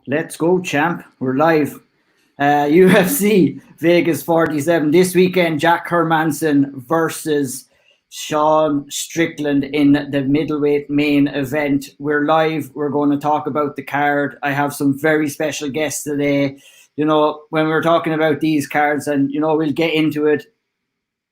Let's go, champ. We're live. UFC Vegas 47 this weekend. Jack Hermansson versus Sean Strickland in the middleweight main event. We're live. We're going to talk about the card. I have some very special guests today. When we're talking about these cards, and we'll get into it.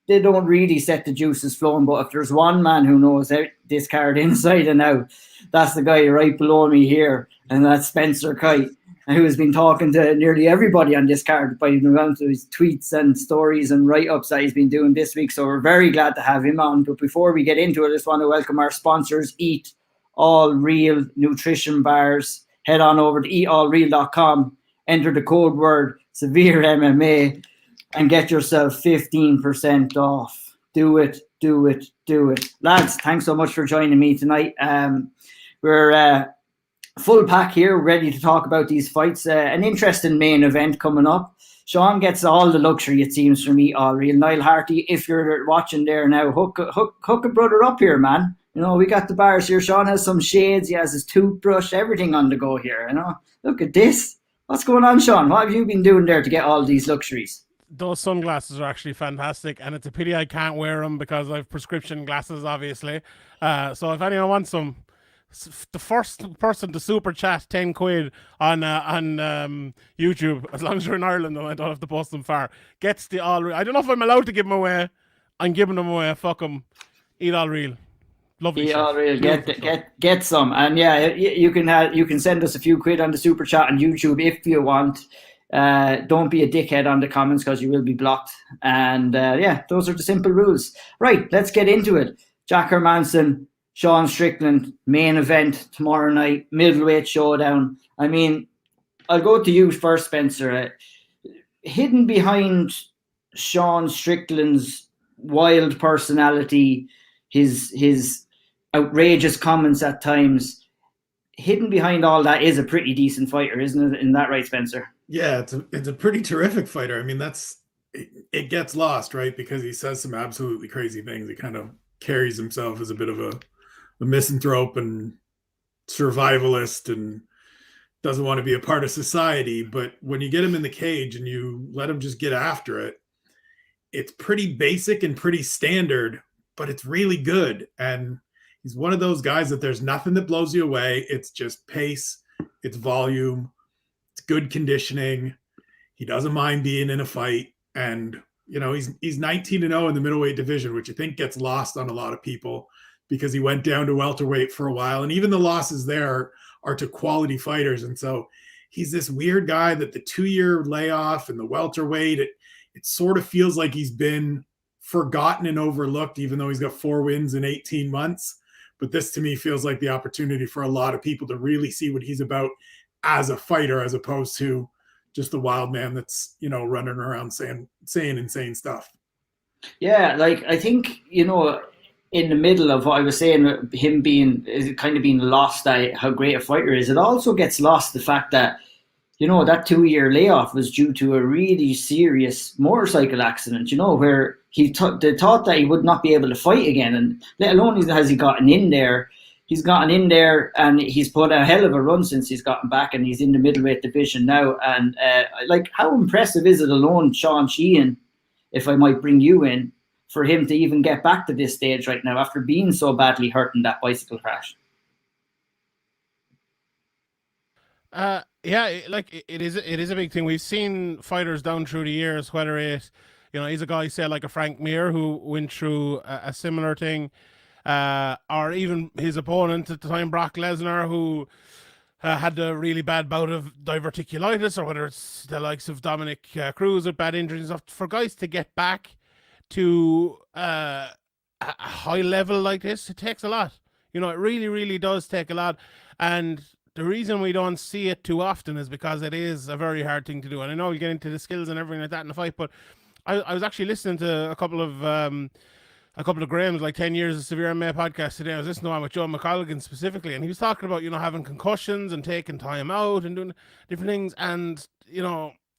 They don't really set the juices flowing, but if there's one man who knows this card inside and out, that's the guy right below me here, and that's Spencer Kite, who has been talking to nearly everybody on this card by the amount of his tweets and stories and write-ups that he's been doing this week. So we're very glad to have him on. But before we get into it, I just want to welcome our sponsors, Eat All Real Nutrition Bars. Head on over to eatallreal.com, enter the code word SevereMMA, and get yourself 15% off. Do it. Lads, thanks so much for joining me tonight. We're full pack here, ready to talk about these fights. An interesting main event coming up. Sean gets all the luxury, it seems, from Eat All Real. Niall Harty, if you're watching there now, hook a brother up here, man. We got the bars here. Sean has some shades. He has his toothbrush, everything on the go here. Look at this. What's going on, Sean? What have you been doing there to get all these luxuries? Those sunglasses are actually fantastic, and it's a pity I can't wear them because I have prescription glasses, obviously. So if anyone wants some, the first person to super chat 10 quid on YouTube, as long as you're in Ireland and I don't have to post them far, gets the All Real. I don't know if I'm allowed to give them away. I'm giving them away. Fuck them. Eat All Real. Lovely. Eat All Real. Get some, and yeah, you can send us a few quid on the super chat on YouTube if you want. Don't be a dickhead on the comments because you will be blocked. And those are the simple rules. Right, let's get into it. Jack Hermansson, Sean Strickland, main event tomorrow night, middleweight showdown. I mean, I'll go to you first, Spencer. Hidden behind Sean Strickland's wild personality, his outrageous comments at times, hidden behind all that is a pretty decent fighter, isn't it? Isn't that right, Spencer? Yeah, it's a pretty terrific fighter. I mean, it gets lost, right? Because he says some absolutely crazy things. He kind of carries himself as a bit of a misanthrope and survivalist and doesn't want to be a part of society. But when you get him in the cage and you let him just get after it, it's pretty basic and pretty standard, but it's really good. And he's one of those guys that there's nothing that blows you away. It's just pace, it's volume, it's good conditioning. He doesn't mind being in a fight. And, he's 19-0 in the middleweight division, which I think gets lost on a lot of people because he went down to welterweight for a while. And even the losses there are to quality fighters. And so he's this weird guy that the 2-year layoff and the welterweight, it sort of feels like he's been forgotten and overlooked, even though he's got 4 wins in 18 months. But this to me feels like the opportunity for a lot of people to really see what he's about as a fighter, as opposed to just a wild man that's, running around saying insane stuff. Yeah, I think, in the middle of what I was saying, him being lost at how great a fighter is, it also gets lost the fact that, that 2-year layoff was due to a really serious motorcycle accident, where they thought that he would not be able to fight again. And let alone has he gotten in there, he's gotten in there and he's put a hell of a run since he's gotten back, and he's in the middleweight division now. And how impressive is it alone, Sean Sheehan, if I might bring you in, for him to even get back to this stage right now after being so badly hurt in that bicycle crash? It is a big thing. We've seen fighters down through the years, whether he's a guy, say, like a Frank Mir, who went through a similar thing, or even his opponent at the time, Brock Lesnar, who had a really bad bout of diverticulitis, or whether it's the likes of Dominic Cruz with bad injuries and stuff. For guys to get back to a high level like this, it takes a lot. It really, really does take a lot. And the reason we don't see it too often is because it is a very hard thing to do. And I know we get into the skills and everything like that in the fight, but I was actually listening to a couple of Graham's, like 10 years of SevereMMA podcast today. I was listening to one with Joe McColligan specifically, and he was talking about, having concussions and taking time out and doing different things, and,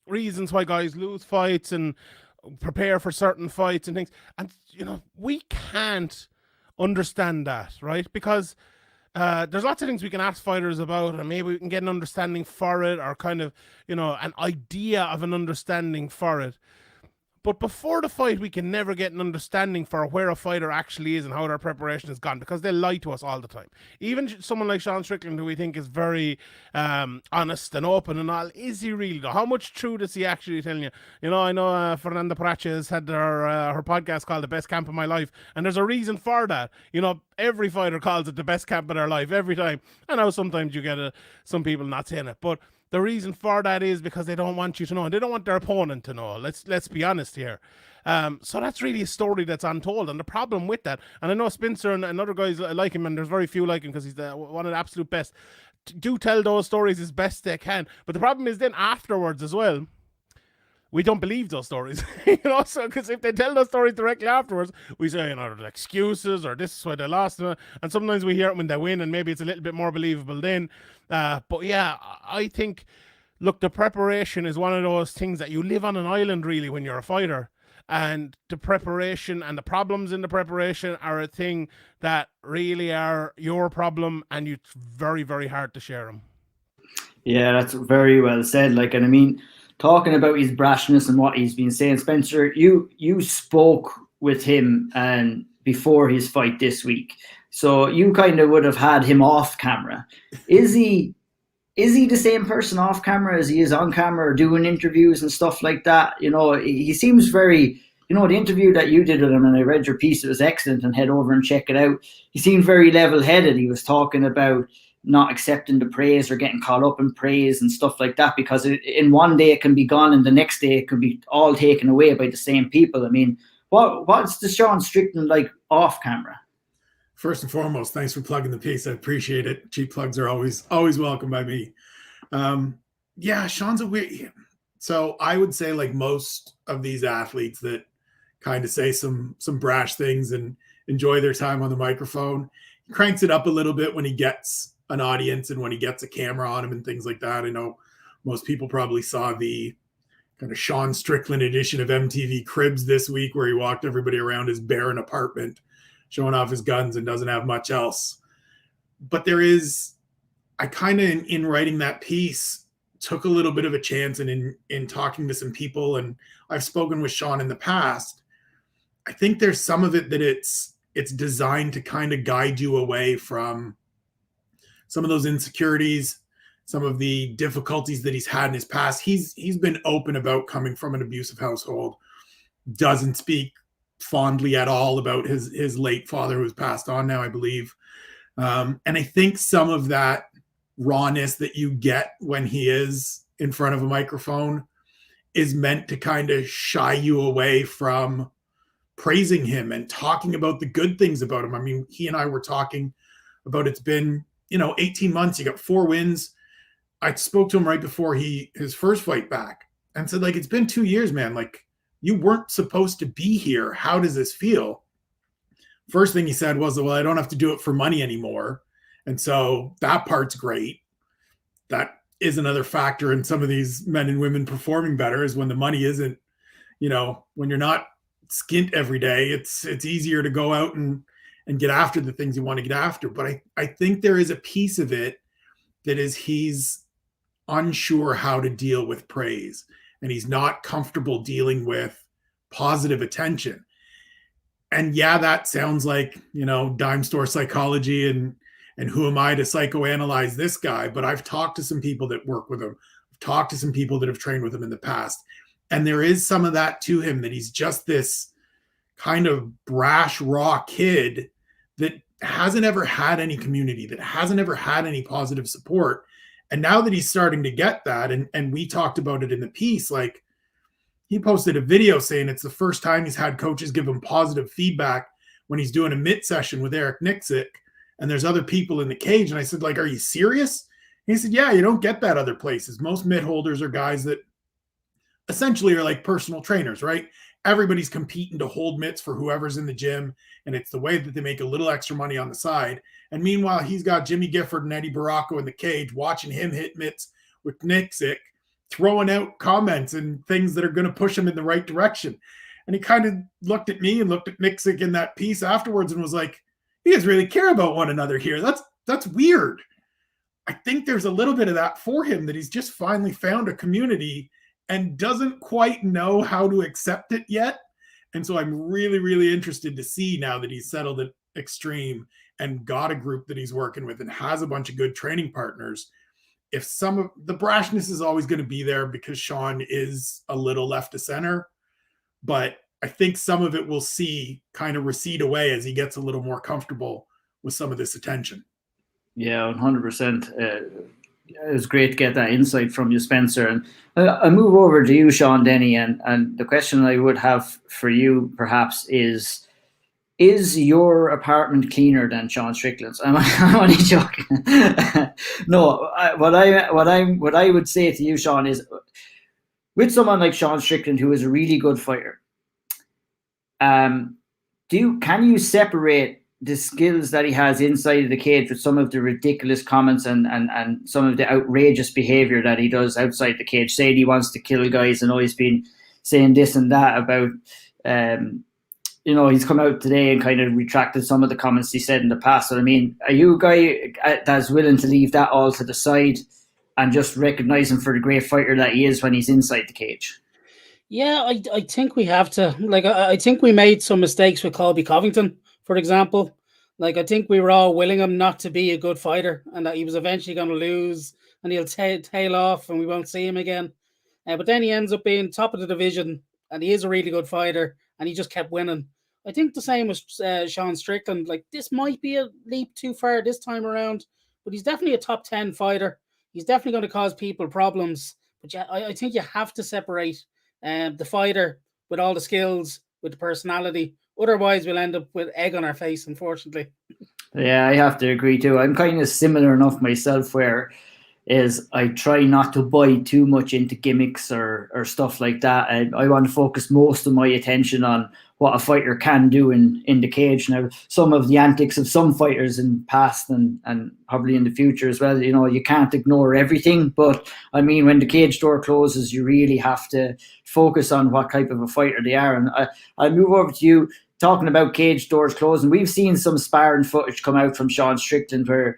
reasons why guys lose fights and prepare for certain fights and things. And, we can't understand that, right? Because there's lots of things we can ask fighters about, and maybe we can get an understanding for it, or kind of, you know, an idea of an understanding for it. But before the fight, we can never get an understanding for where a fighter actually is and how their preparation has gone, because they lie to us all the time. Even someone like Sean Strickland, who we think is very honest and open and all, is he really? How much truth is he actually telling you? You know, I know Fernanda Parache has had her podcast called The Best Camp of My Life, and there's a reason for that. You know, every fighter calls it the best camp of their life every time. I know sometimes you get some people not saying it, but the reason for that is because they don't want you to know, and they don't want their opponent to know. Let's be honest here. So that's really a story that's untold, and the problem with that, and I know Spencer and other guys like him, and there's very few like him because he's one of the absolute best, do tell those stories as best they can. But the problem is then afterwards as well, we don't believe those stories, you know, so because if they tell those stories directly afterwards, we say, you know, they're excuses, or this is why they lost, and sometimes we hear it when they win, and maybe it's a little bit more believable then. But yeah, I think, look, the preparation is one of those things that you live on an island really when you're a fighter, and the preparation and the problems in the preparation are a thing that really are your problem, and it's very, very hard to share them. Yeah, that's very well said. Like, and I mean, talking about his brashness and what he's been saying, Spencer, you spoke with him and before his fight this week, so you kind of would have had him off camera. Is he the same person off camera as he is on camera, or doing interviews and stuff like that? You know, he seems very, you know, the interview that you did with him, and I read your piece, it was excellent, and head over and check it out. He seemed very level-headed. He was talking about not accepting the praise or getting caught up in praise and stuff like that, because in one day it can be gone and the next day it could be all taken away by the same people. I mean, what's the Sean Strickland like off camera? First and foremost, thanks for plugging the piece. I appreciate it. Cheap plugs are always welcome by me. Yeah, Sean's a weird. So I would say, like most of these athletes that kind of say some brash things and enjoy their time on the microphone, he cranks it up a little bit when he gets an audience and when he gets a camera on him and things like that. I know most people probably saw the kind of Sean Strickland edition of MTV Cribs this week, where he walked everybody around his barren apartment, showing off his guns and doesn't have much else. But I kind of, in writing that piece, took a little bit of a chance, and in talking to some people, and I've spoken with Sean in the past, I think there's some of it that it's designed to kind of guide you away from some of those insecurities, some of the difficulties that he's had in his past. He's been open about coming from an abusive household, doesn't speak fondly at all about his late father, who's passed on now, I believe. And I think some of that rawness that you get when he is in front of a microphone is meant to kind of shy you away from praising him and talking about the good things about him. I mean, he and I were talking about, it's been, 18 months, you got 4 wins. I spoke to him right before his first fight back and said, like, it's been 2 years, man. Like, you weren't supposed to be here. How does this feel? First thing he said was, well, I don't have to do it for money anymore. And so that part's great. That is another factor in some of these men and women performing better, is when the money isn't, when you're not skint every day, it's easier to go out and get after the things you want to get after. But I think there is a piece of it that is, he's unsure how to deal with praise, and he's not comfortable dealing with positive attention. And yeah, that sounds like, dime store psychology and who am I to psychoanalyze this guy? But I've talked to some people that work with him. I've talked to some people that have trained with him in the past. And there is some of that to him, that he's just this kind of brash, raw kid that hasn't ever had any community, that hasn't ever had any positive support. And now that he's starting to get that, and we talked about it in the piece, like, he posted a video saying it's the first time he's had coaches give him positive feedback when he's doing a mitt session with Eric Nixick, and there's other people in the cage. And I said, like, are you serious? And he said, yeah, you don't get that other places. Most mitt holders are guys that essentially are like personal trainers, right? Everybody's competing to hold mitts for whoever's in the gym, and it's the way that they make a little extra money on the side. And meanwhile, he's got Jimmy Gifford and Eddie Baracco in the cage, watching him hit mitts with Nixick, throwing out comments and things that are going to push him in the right direction. And he kind of looked at me and looked at Nixick in that piece afterwards and was like, you guys really care about one another here. that's weird. I think there's a little bit of that for him, that he's just finally found a community and doesn't quite know how to accept it yet. And so I'm really, really interested to see, now that he's settled at Extreme and got a group that he's working with and has a bunch of good training partners, if some of the brashness is always going to be there because Sean is a little left to center. But I think some of it we'll see kind of recede away as he gets a little more comfortable with some of this attention. Yeah, 100%. It was great to get that insight from you, Spencer. And I'll move over to you, Sean Denny. And the question I would have for you, perhaps, is your apartment cleaner than Sean Strickland's? I'm only joking. No, what I would say to you, Sean, is with someone like Sean Strickland, who is a really good fighter, can you separate the skills that he has inside of the cage with some of the ridiculous comments and some of the outrageous behavior that he does outside the cage, saying he wants to kill guys and always been saying this and that about, he's come out today and kind of retracted some of the comments he said in the past. So, I mean, are you a guy that's willing to leave that all to the side and just recognize him for the great fighter that he is when he's inside the cage? Yeah, I think we have to. Like, I think we made some mistakes with Colby Covington, for example. Like, I think we were all willing him not to be a good fighter and that he was eventually going to lose and he'll tail off and we won't see him again. But then he ends up being top of the division and he is a really good fighter and he just kept winning. I think the same with Sean Strickland. Like, this might be a leap too far this time around, but he's definitely a top 10 fighter. He's definitely going to cause people problems. But yeah, I think you have to separate the fighter with all the skills, with the personality. Otherwise, we'll end up with egg on our face, unfortunately. Yeah, I have to agree too. I'm kind of similar enough myself, where is I try not to buy too much into gimmicks or stuff like that. I want to focus most of my attention on what a fighter can do in the cage. Now, some of the antics of some fighters in past and probably in the future as well, you can't ignore everything. But I mean, when the cage door closes, you really have to focus on what type of a fighter they are. And I'll move over to you, talking about cage doors closing. We've seen some sparring footage come out from Sean Strickland where,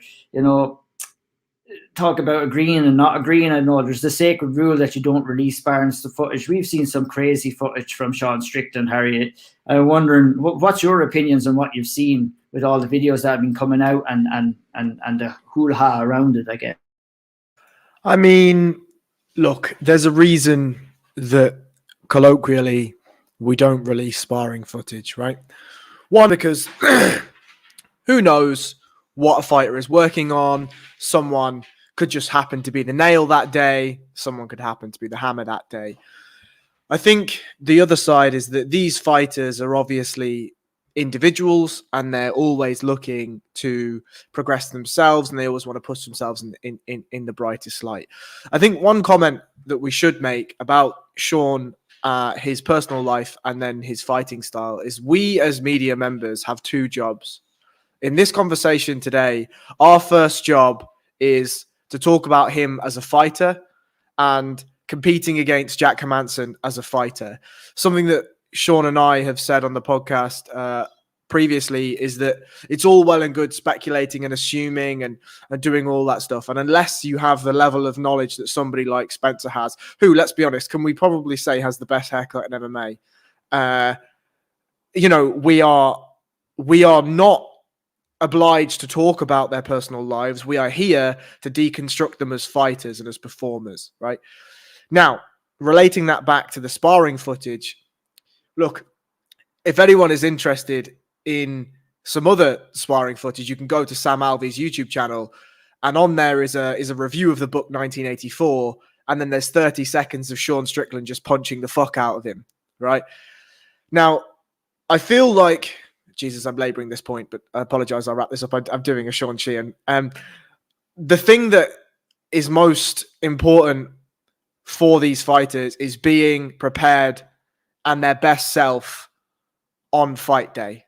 talk about agreeing and not agreeing. I know there's the sacred rule that you don't release sparring footage. We've seen some crazy footage from Sean Strickland, Harry. I'm wondering, what's your opinions on what you've seen with all the videos that have been coming out and the hoo-ha around it, I guess? I mean, look, there's a reason that colloquially we don't release sparring footage, right? One, because who knows what a fighter is working on. Someone could just happen to be the nail that day. Someone could happen to be the hammer that day. I think the other side is that these fighters are obviously individuals and they're always looking to progress themselves and they always want to push themselves in the brightest light. I think one comment that we should make about Sean, his personal life and then his fighting style, is we as media members have two jobs. In this conversation today, our first job is to talk about him as a fighter and competing against Jack Hermansson as a fighter. Something that Sean and I have said on the podcast previously is that it's all well and good speculating and assuming and doing all that stuff. And unless you have the level of knowledge that somebody like Spencer has, who, let's be honest, can we probably say has the best haircut in MMA? We are not obliged to talk about their personal lives. We are here to deconstruct them as fighters and as performers, right? Now, relating that back to the sparring footage, look, if anyone is interested in some other sparring footage, you can go to Sam Alvey's YouTube channel, and on there is a review of the book 1984, and then there's 30 seconds of Sean Strickland just punching the fuck out of him, right? Now, I feel like, Jesus, I'm laboring this point, but I apologize. I'll wrap this up. I'm doing a Sean Sheehan. The thing that is most important for these fighters is being prepared and their best self on fight day.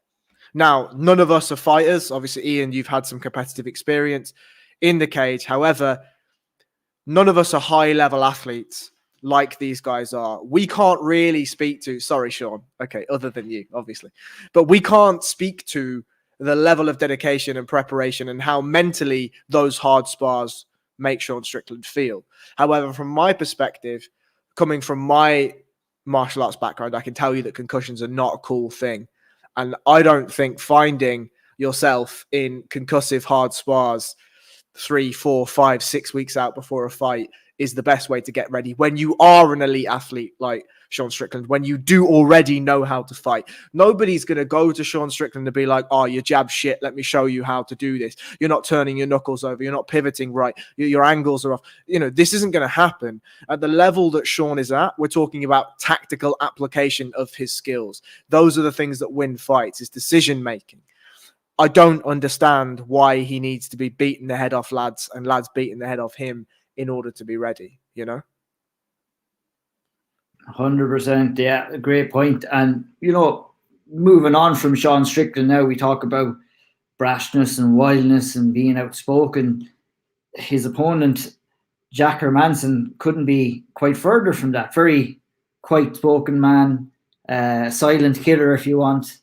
Now, none of us are fighters. Obviously, Ian, you've had some competitive experience in the cage. However, none of us are high-level athletes like these guys are. We can't really speak to, sorry, Sean, okay, other than you, obviously, but we can't speak to the level of dedication and preparation and how mentally those hard spars make Sean Strickland feel. However, from my perspective, coming from my martial arts background, I can tell you that concussions are not a cool thing. And I don't think finding yourself in concussive hard spars 3, 4, 5, 6 weeks out before a fight is the best way to get ready when you are an elite athlete like Sean Strickland, when you do already know how to fight. Nobody's going to go to Sean Strickland and be like, oh, your jab shit, let me show you how to do this. You're not turning your knuckles over. You're not pivoting right. Your angles are off. You know, this isn't going to happen. At the level that Sean is at, we're talking about tactical application of his skills. Those are the things that win fights, is decision making. I don't understand why he needs to be beating the head off lads and lads beating the head off him in order to be ready, you know? 100%. Yeah, great point. And, you know, moving on from Sean Strickland now, we talk about brashness and wildness and being outspoken. His opponent, Jack Hermansson, couldn't be quite further from that. Very quiet-spoken man, silent killer, if you want.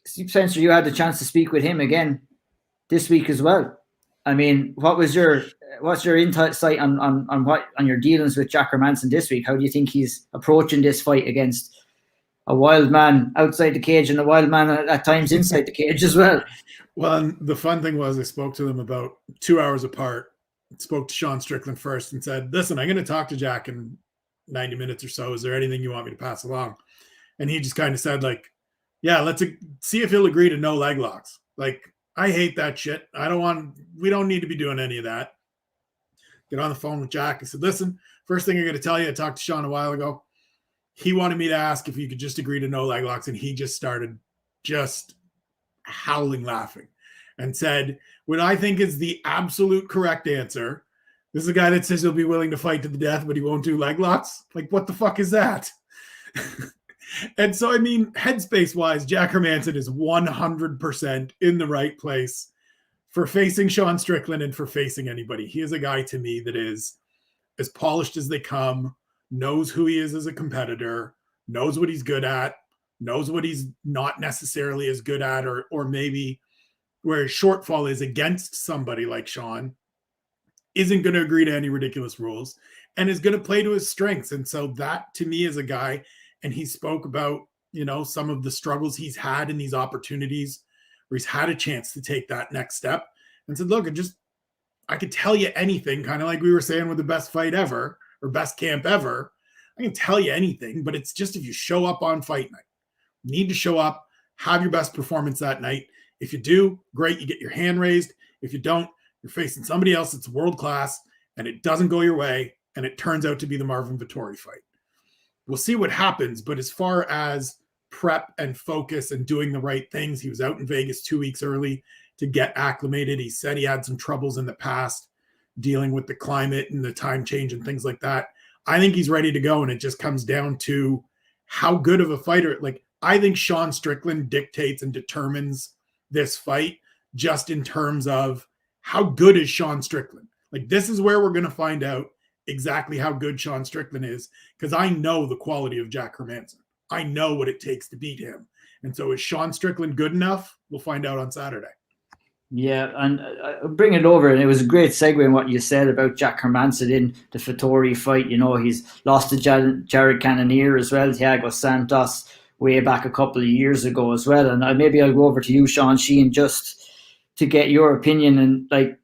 Steve Spencer, you had the chance to speak with him again this week as well. I mean, what's your insight on your dealings with Jack Hermansson this week? How do you think he's approaching this fight against a wild man outside the cage and a wild man at times inside the cage as well? Well, the fun thing was I spoke to them about 2 hours apart. Spoke to Sean Strickland first and said, listen, I'm going to talk to Jack in 90 minutes or so. Is there anything you want me to pass along? And he just kind of said, like, yeah, let's see if he'll agree to no leg locks. Like, I hate that shit. We don't need to be doing any of that. Get on the phone with Jack. I said, listen, first thing I'm going to tell you, I talked to Sean a while ago. He wanted me to ask if you could just agree to no leg locks. And he just started just howling laughing and said, what I think is the absolute correct answer. This is a guy that says he'll be willing to fight to the death, but he won't do leg locks. Like, what the fuck is that? And so, I mean, headspace-wise, Jack Hermansson is 100% in the right place for facing Sean Strickland and for facing anybody. He is a guy, to me, that is as polished as they come, knows who he is as a competitor, knows what he's good at, knows what he's not necessarily as good at, or maybe where his shortfall is against somebody like Sean, isn't going to agree to any ridiculous rules, and is going to play to his strengths. And so that, to me, is a guy... And he spoke about, you know, some of the struggles he's had in these opportunities where he's had a chance to take that next step, and said, look, I could tell you anything, kind of like we were saying with the best fight ever or best camp ever. I can tell you anything, but it's just if you show up on fight night, you need to show up, have your best performance that night. If you do, great, you get your hand raised. If you don't, you're facing somebody else that's world-class and it doesn't go your way and it turns out to be the Marvin Vettori fight. We'll see what happens, but as far as prep and focus and doing the right things, he was out in Vegas 2 weeks early to get acclimated. He said he had some troubles in the past dealing with the climate and the time change and things like that. I think he's ready to go, and it just comes down to how good of a fighter. Like, I think Sean Strickland dictates and determines this fight just in terms of how good is Sean Strickland. Like, this is where we're going to find out exactly how good Sean Strickland is, because I know the quality of Jack Hermansson. I know what it takes to beat him. And so is Sean Strickland good enough? We'll find out on Saturday. Yeah, and bring it over. And it was a great segue in what you said about Jack Hermansson in the Vettori fight. You know, he's lost to Jared Cannonier as well, Thiago Santos, way back a couple of years ago as well. And maybe I'll go over to you, Sean Sheehan, just to get your opinion. And like,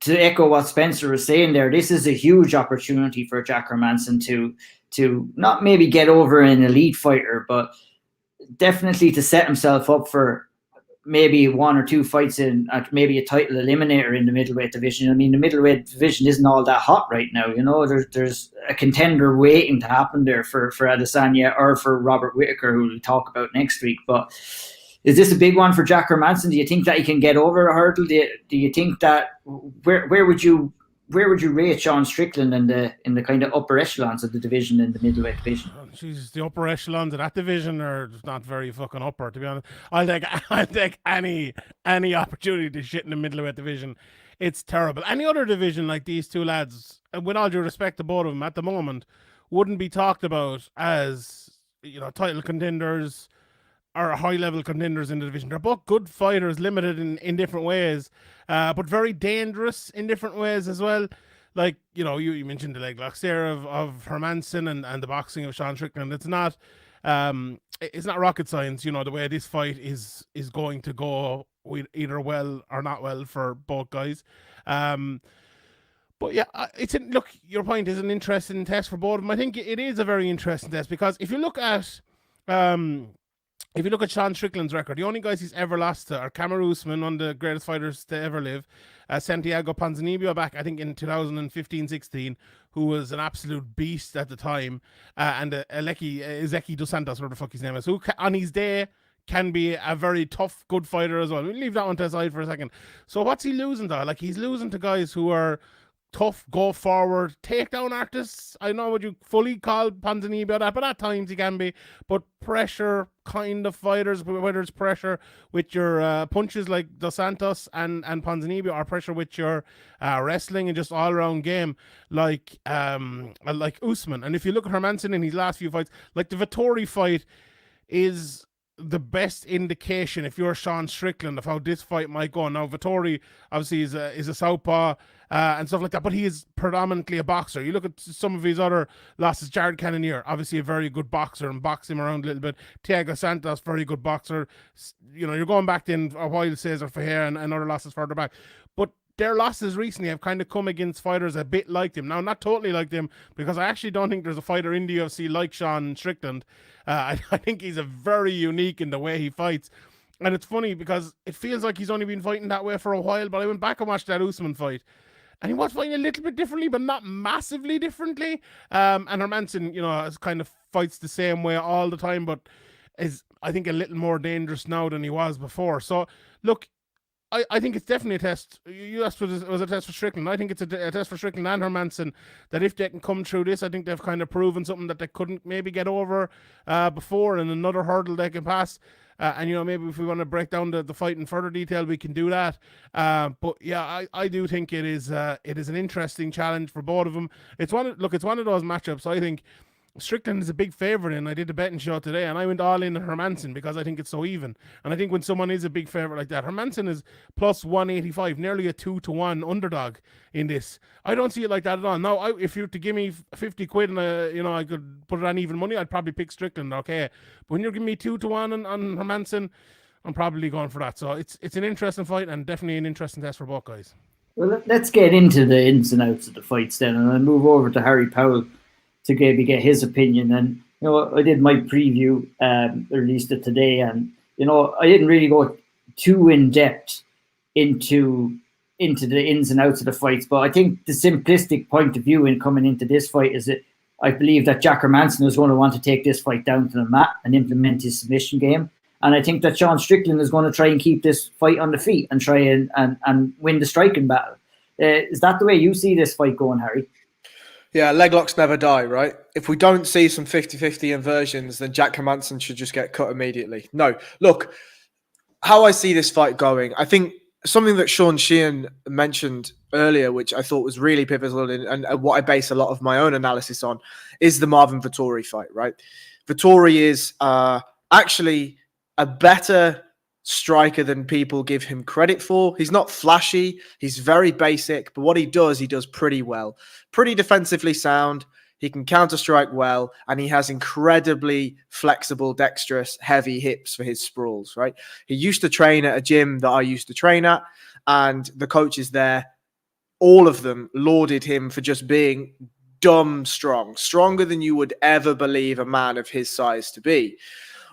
to echo what Spencer was saying there, this is a huge opportunity for Jack Hermansson to not maybe get over an elite fighter, but definitely to set himself up for maybe 1 or 2 fights in maybe a title eliminator in the middleweight division. I mean, the middleweight division isn't all that hot right now. You know, there's a contender waiting to happen there for Adesanya or for Robert Whittaker, who we'll talk about next week. But is this a big one for Jack Hermansson? Do you think that he can get over a hurdle? Do you think that where would you rate Sean Strickland in the kind of upper echelons of the division in the middleweight division? Jesus, the upper echelons of that division are not very fucking upper, to be honest. I'll take any opportunity to shit in the middleweight division. It's terrible. Any other division like these two lads, with all due respect to both of them at the moment, wouldn't be talked about as, you know, title contenders. are high-level contenders in the division. They're both good fighters, limited in different ways, but very dangerous in different ways as well. Like, you mentioned the leg locks there of Hermansson and the boxing of Sean Strickland. It's not rocket science, the way this fight is going to go, either well or not well for both guys. But yeah, look, your point is an interesting test for both of them. I think it is a very interesting test because if you look at Sean Strickland's record, the only guys he's ever lost to are Kamaru Usman, one of the greatest fighters to ever live, Santiago Ponzinibbio back, I think, in 2015-16, who was an absolute beast at the time, and Ezeki Dos Santos, whatever the fuck his name is, who on his day can be a very tough, good fighter as well. We'll leave that one to the side for a second. So what's he losing to? Like, he's losing to guys who are tough, go forward, takedown artists. I know what you fully call Ponzinibbio that, but at times he can be. But pressure kind of fighters, whether it's pressure with your punches like Dos Santos and Ponzinibbio, or pressure with your wrestling and just all around game like Usman. And if you look at Hermansson in his last few fights, like the Vettori fight is the best indication, if you're Sean Strickland, of how this fight might go. Now, Vettori obviously is a southpaw and stuff like that, but he is predominantly a boxer. You look at some of his other losses. Jared Cannonier, obviously a very good boxer, and box him around a little bit. Thiago Santos, very good boxer. You're going back then a while, Cesar Ferreira and other losses further back. But their losses recently have kind of come against fighters a bit like them. Now, not totally like them, because I actually don't think there's a fighter in the UFC like Sean Strickland. I think he's a very unique in the way he fights. And it's funny because it feels like he's only been fighting that way for a while, but I went back and watched that Usman fight, and he was fighting a little bit differently, but not massively differently. And Hermansson, kind of fights the same way all the time, but is, I think, a little more dangerous now than he was before. So, look, I think it's definitely a test. You asked if it was a test for Strickland. I think it's a test for Strickland and Hermansson, that if they can come through this, I think they've kind of proven something that they couldn't maybe get over before, and another hurdle they can pass. And, maybe if we want to break down the fight in further detail, we can do that. But yeah, I do think it is an interesting challenge for both of them. It's one of those matchups I think Strickland is a big favourite in. I did a betting show today, and I went all in on Hermansson because I think it's so even. And I think when someone is a big favourite like that, Hermansson is plus 185, nearly a 2-1 underdog in this. I don't see it like that at all. Now, if you were to give me 50 quid and I could put it on even money, I'd probably pick Strickland, okay? But when you're giving me 2-1 on Hermansson, I'm probably going for that. So it's an interesting fight, and definitely an interesting test for both guys. Well, let's get into the ins and outs of the fights then, and I'll move over to Harry Powell to maybe get his opinion. And I did my preview, released it today, and I didn't really go too in depth into the ins and outs of the fights, but I think the simplistic point of view in coming into this fight is that I believe that Jack Hermansson is going to want to take this fight down to the mat and implement his submission game, and I think that Sean Strickland is going to try and keep this fight on the feet and try and win the striking battle. Is that the way you see this fight going, Harry? Yeah, leg locks never die, right? If we don't see some 50-50 inversions, then Jack Hermansson should just get cut immediately. No, look, how I see this fight going, I think something that Sean Sheehan mentioned earlier, which I thought was really pivotal and what I base a lot of my own analysis on, is the Marvin Vettori fight, right? Vettori is actually a better striker than people give him credit for. He's not flashy. He's very basic, but what he does pretty well. Pretty defensively sound. He can counter-strike well, and he has incredibly flexible, dexterous, heavy hips for his sprawls, right? He used to train at a gym that I used to train at, and the coaches there, all of them lauded him for just being dumb strong, stronger than you would ever believe a man of his size to be.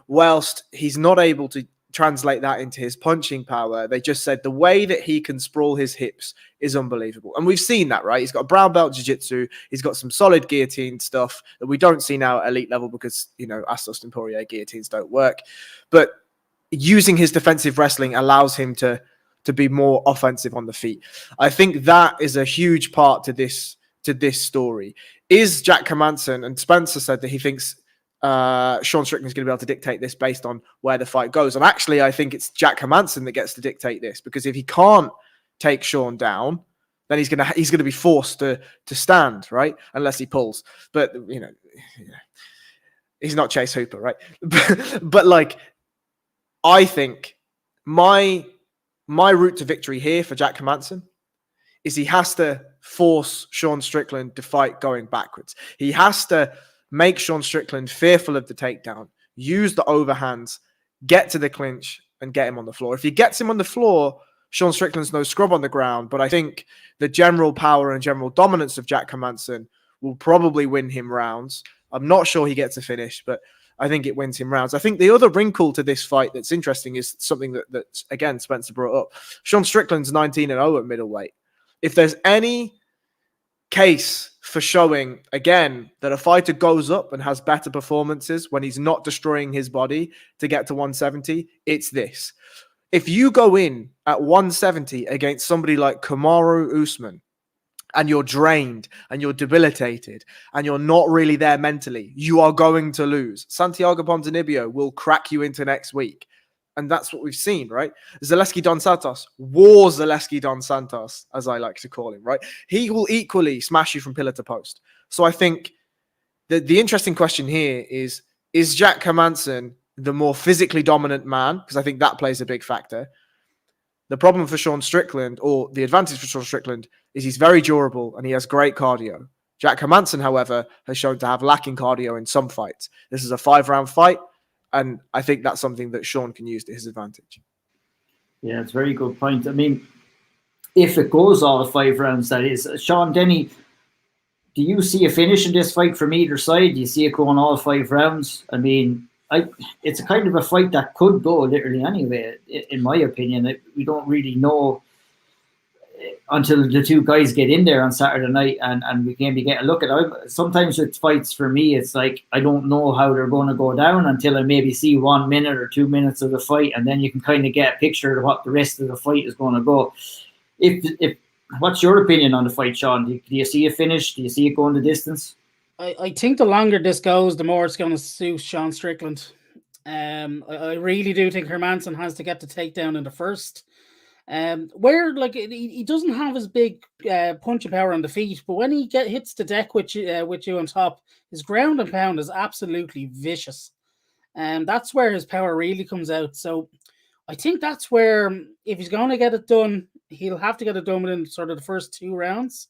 Whilst he's not able to translate that into his punching power, they just said the way that he can sprawl his hips is unbelievable. And we've seen that, right? He's got a brown belt jiu-jitsu. He's got some solid guillotine stuff that we don't see now at elite level because, as Dustin Poirier, guillotines don't work. But using his defensive wrestling allows him to be more offensive on the feet. I think that is a huge part to this story. Is Jack Hermansson, and Spencer said that he thinks Sean Strickland is going to be able to dictate this based on where the fight goes. And actually, I think it's Jack Hermansson that gets to dictate this, because if he can't take Sean down, then he's going to be forced to stand, right? Unless he pulls. But he's not Chase Hooper, right? but like, I think my route to victory here for Jack Hermansson is he has to force Sean Strickland to fight going backwards. He has to make Sean Strickland fearful of the takedown, use the overhands, get to the clinch, and get him on the floor. If he gets him on the floor, Sean Strickland's no scrub on the ground, but I think the general power and general dominance of Jack Hermansson will probably win him rounds. I'm not sure he gets a finish, but I think it wins him rounds. I think the other wrinkle to this fight that's interesting is something that again, Spencer brought up. Sean Strickland's 19-0 at middleweight. If there's any case for showing, again, that a fighter goes up and has better performances when he's not destroying his body to get to 170, it's this. If you go in at 170 against somebody like Kamaru Usman and you're drained and you're debilitated and you're not really there mentally, you are going to lose. Santiago Ponzinibbio will crack you into next week. And that's what we've seen, right? Zaleski Dos Santos, war Zaleski Dos Santos, as I like to call him, right? He will equally smash you from pillar to post. So I think the interesting question here is Jack Hermansson the more physically dominant man? Because I think that plays a big factor. The problem for Sean Strickland, or the advantage for Sean Strickland, is he's very durable and he has great cardio. Jack Hermansson, however, has shown to have lacking cardio in some fights. This is a 5-round fight. And I think that's something that Sean can use to his advantage. Yeah, it's a very good point. I mean, if it goes all 5 rounds, that is. Sean Denny, do you see a finish in this fight from either side? Do you see it going all 5 rounds? I mean, it's a kind of a fight that could go literally anyway, in my opinion. We don't really know until the two guys get in there on Saturday night and we can get a look at it. Sometimes with fights for me, it's like I don't know how they're going to go down until I maybe see 1 minute or 2 minutes of the fight, and then you can kind of get a picture of what the rest of the fight is going to go. If what's your opinion on the fight, Sean? Do you see it finish? Do you see it going the distance? I think the longer this goes, the more it's going to suit Sean Strickland. I really do think Hermansson has to get the takedown in the first. Where like he doesn't have his big punching power on the feet, but when he hits the deck with you on top, his ground and pound is absolutely vicious, and that's where his power really comes out. So I think that's where, if he's going to get it done, he'll have to get it done within sort of the first 2 rounds,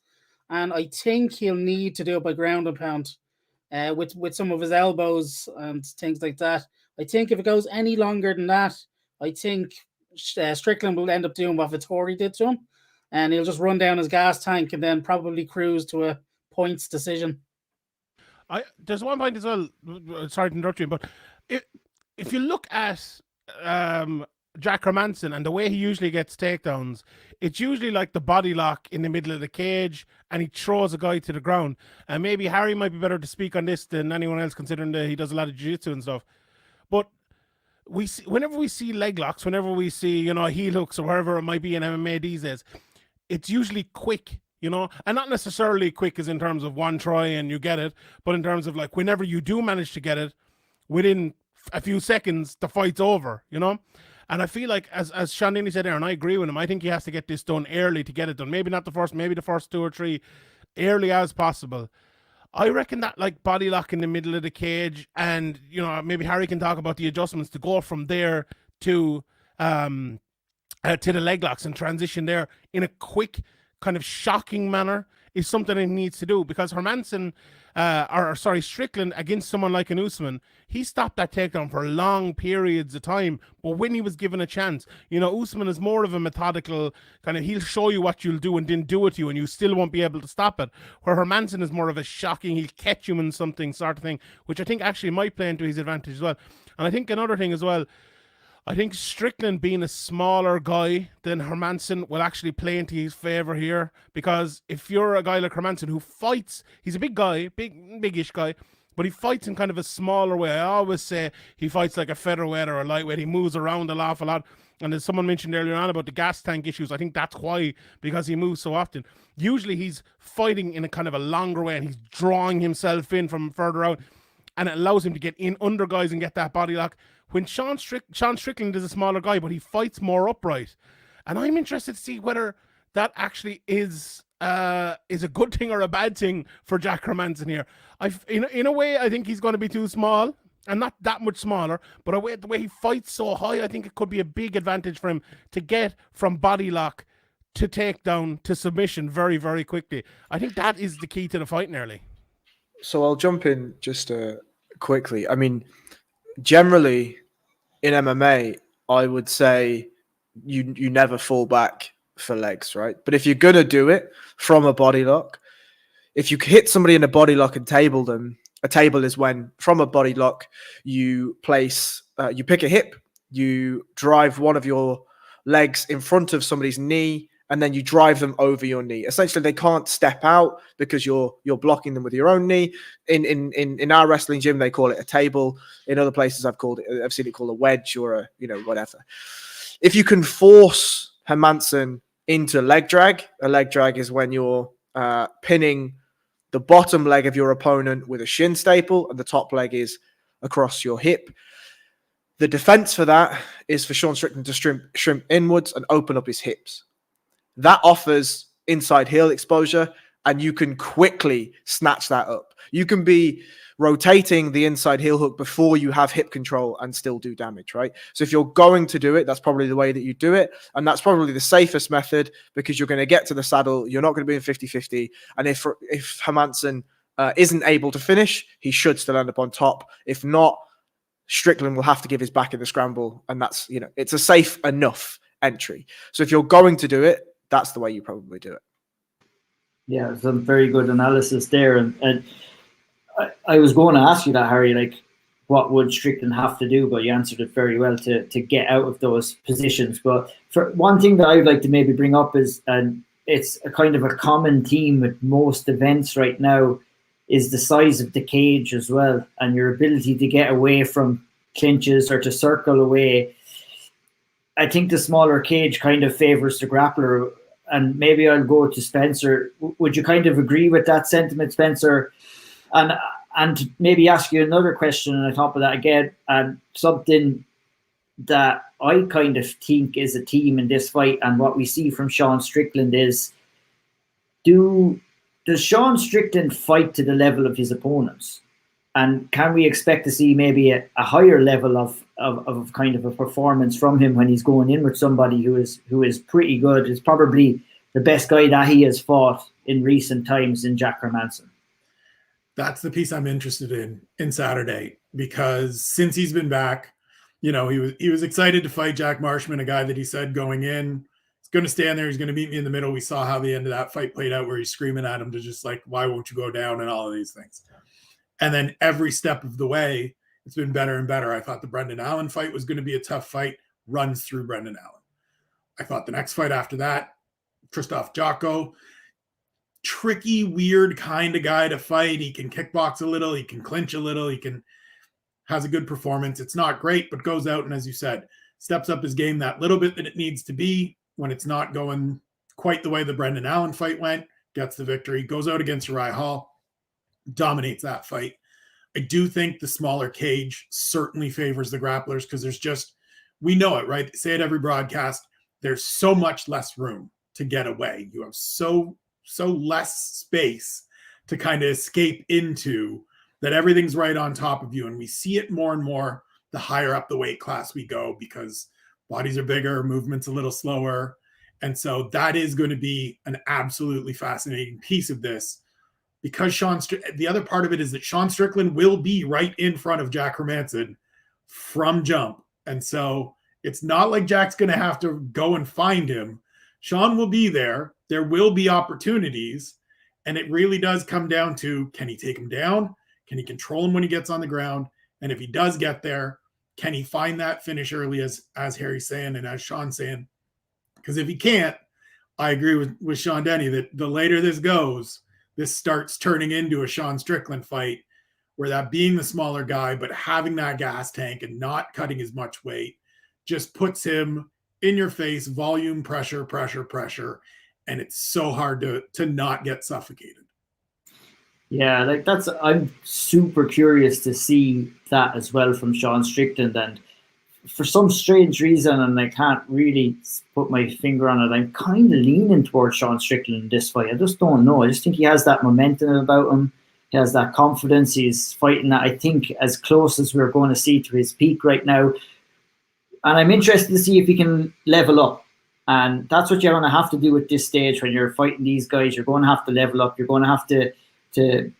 and I think he'll need to do it by ground and pound, with some of his elbows and things like that. I think if it goes any longer than that, I think Strickland will end up doing what Vettori did to him, and he'll just run down his gas tank and then probably cruise to a points decision. There's one point as well. Sorry to interrupt you, but if you look at Jack Hermansson and the way he usually gets takedowns, it's usually like the body lock in the middle of the cage, and he throws a guy to the ground. And maybe Harry might be better to speak on this than anyone else, considering that he does a lot of jiu-jitsu and stuff. But whenever we see leg locks, whenever we see, heel hooks or wherever it might be in MMA these days, it's usually quick, and not necessarily quick as in terms of one try and you get it, but in terms of like whenever you do manage to get it, within a few seconds, the fight's over, And I feel like, as Sean Denny said there, and I agree with him, I think he has to get this done early to get it done. Maybe not the first, maybe the first 2 or 3, early as possible. I reckon that like body lock in the middle of the cage, and maybe Harry can talk about the adjustments to go from there to the leg locks and transition there in a quick, kind of shocking manner, is something he needs to do, because Hermansson, Strickland against someone like an Usman, he stopped that takedown for long periods of time, but when he was given a chance, Usman is more of a methodical kind of, he'll show you what you'll do and then do it to you, and you still won't be able to stop it, where Hermansson is more of a shocking, he'll catch you in something sort of thing, which I think actually might play into his advantage as well. And I think another thing as well, I think Strickland being a smaller guy than Hermansson will actually play into his favor here, because if you're a guy like Hermansson who fights, he's a big guy, big-ish guy, but he fights in kind of a smaller way. I always say he fights like a featherweight or a lightweight. He moves around an awful lot. And as someone mentioned earlier on about the gas tank issues, I think that's why, because he moves so often. Usually he's fighting in a kind of a longer way, and he's drawing himself in from further out, and it allows him to get in under guys and get that body lock. When Sean Strickland is a smaller guy, but he fights more upright. And I'm interested to see whether that actually is a good thing or a bad thing for Jack Hermansson here. In a way, I think he's going to be too small, and not that much smaller, but the way he fights so high, I think it could be a big advantage for him to get from body lock to takedown to submission very, very quickly. I think that is the key to the fight nearly. So I'll jump in just quickly. I mean, generally in MMA, I would say you never fall back for legs, right? But if you're going to do it from a body lock, if you hit somebody in a body lock and table them, a table is when from a body lock you place, you pick a hip, you drive one of your legs in front of somebody's knee, and then you drive them over your knee. Essentially, they can't step out because you're blocking them with your own knee. In our wrestling gym, they call it a table. In other places, I've seen it called a wedge or a whatever. If you can force Hermansson into a leg drag is when you're pinning the bottom leg of your opponent with a shin staple, and the top leg is across your hip. The defense for that is for Sean Strickland to shrimp inwards and open up his hips. That offers inside heel exposure, and you can quickly snatch that up. You can be rotating the inside heel hook before you have hip control and still do damage, right? So if you're going to do it, that's probably the way that you do it. And that's probably the safest method because you're going to get to the saddle. You're not going to be in 50-50. And if Hermansson isn't able to finish, he should still end up on top. If not, Strickland will have to give his back in the scramble. And that's, it's a safe enough entry. So if you're going to do it, that's the way you probably do it. Yeah, some very good analysis there. And I was going to ask you that, Harry, like, what would Strickland have to do? But you answered it very well to get out of those positions. But for one thing that I would like to maybe bring up is, and it's a kind of a common theme with most events right now, is the size of the cage as well, and your ability to get away from clinches or to circle away. I think the smaller cage kind of favors the grappler. And maybe I'll go to Spencer. Would you kind of agree with that sentiment, Spencer? And maybe ask you another question on top of that again, and something that I kind of think is a theme in this fight, and what we see from Sean Strickland is, does Sean Strickland fight to the level of his opponents? And can we expect to see maybe a higher level of kind of a performance from him when he's going in with somebody who is pretty good? Is probably the best guy that he has fought in recent times in Jack Hermansson. That's the piece I'm interested in Saturday, because since he's been back, he was excited to fight Jack Marshman, a guy that he said going in, he's going to stand there, he's going to meet me in the middle. We saw how the end of that fight played out, where he's screaming at him to just like, why won't you go down, and all of these things. And then every step of the way, it's been better and better. I thought the Brendan Allen fight was going to be a tough fight, runs through Brendan Allen. I thought the next fight after that, Krzysztof Jotko, tricky, weird kind of guy to fight. He can kickbox a little, he can clinch a little, has a good performance. It's not great, but goes out and, as you said, steps up his game that little bit that it needs to be when it's not going quite the way the Brendan Allen fight went, gets the victory, goes out against Uriah Hall, dominates that fight. I do think the smaller cage certainly favors the grapplers, because we know it, right? They say it every broadcast. There's so much less room to get away. You have so less space to kind of escape into, that everything's right on top of you. And we see it more and more the higher up the weight class we go, because bodies are bigger, movement's a little slower. And so that is going to be an absolutely fascinating piece of this, because the other part of it is that Sean Strickland will be right in front of Jack Hermansson from jump. And so it's not like Jack's going to have to go and find him. Sean will be there. There will be opportunities. And it really does come down to, can he take him down? Can he control him when he gets on the ground? And if he does get there, can he find that finish early, as Harry's saying and as Sean's saying? Because if he can't, I agree with Sean Denny that the later this goes, this starts turning into a Sean Strickland fight, where that being the smaller guy, but having that gas tank and not cutting as much weight, just puts him in your face, volume, pressure. And it's so hard to not get suffocated. Yeah, I'm super curious to see that as well from Sean Strickland. And for some strange reason, and I can't really put my finger on it, I'm kind of leaning towards Sean Strickland in this fight. I just don't know. I just think he has that momentum about him. He has that confidence. He's fighting, I think, as close as we're going to see to his peak right now. And I'm interested to see if he can level up. And that's what you're going to have to do at this stage when you're fighting these guys. You're going to have to level up. You're going to have to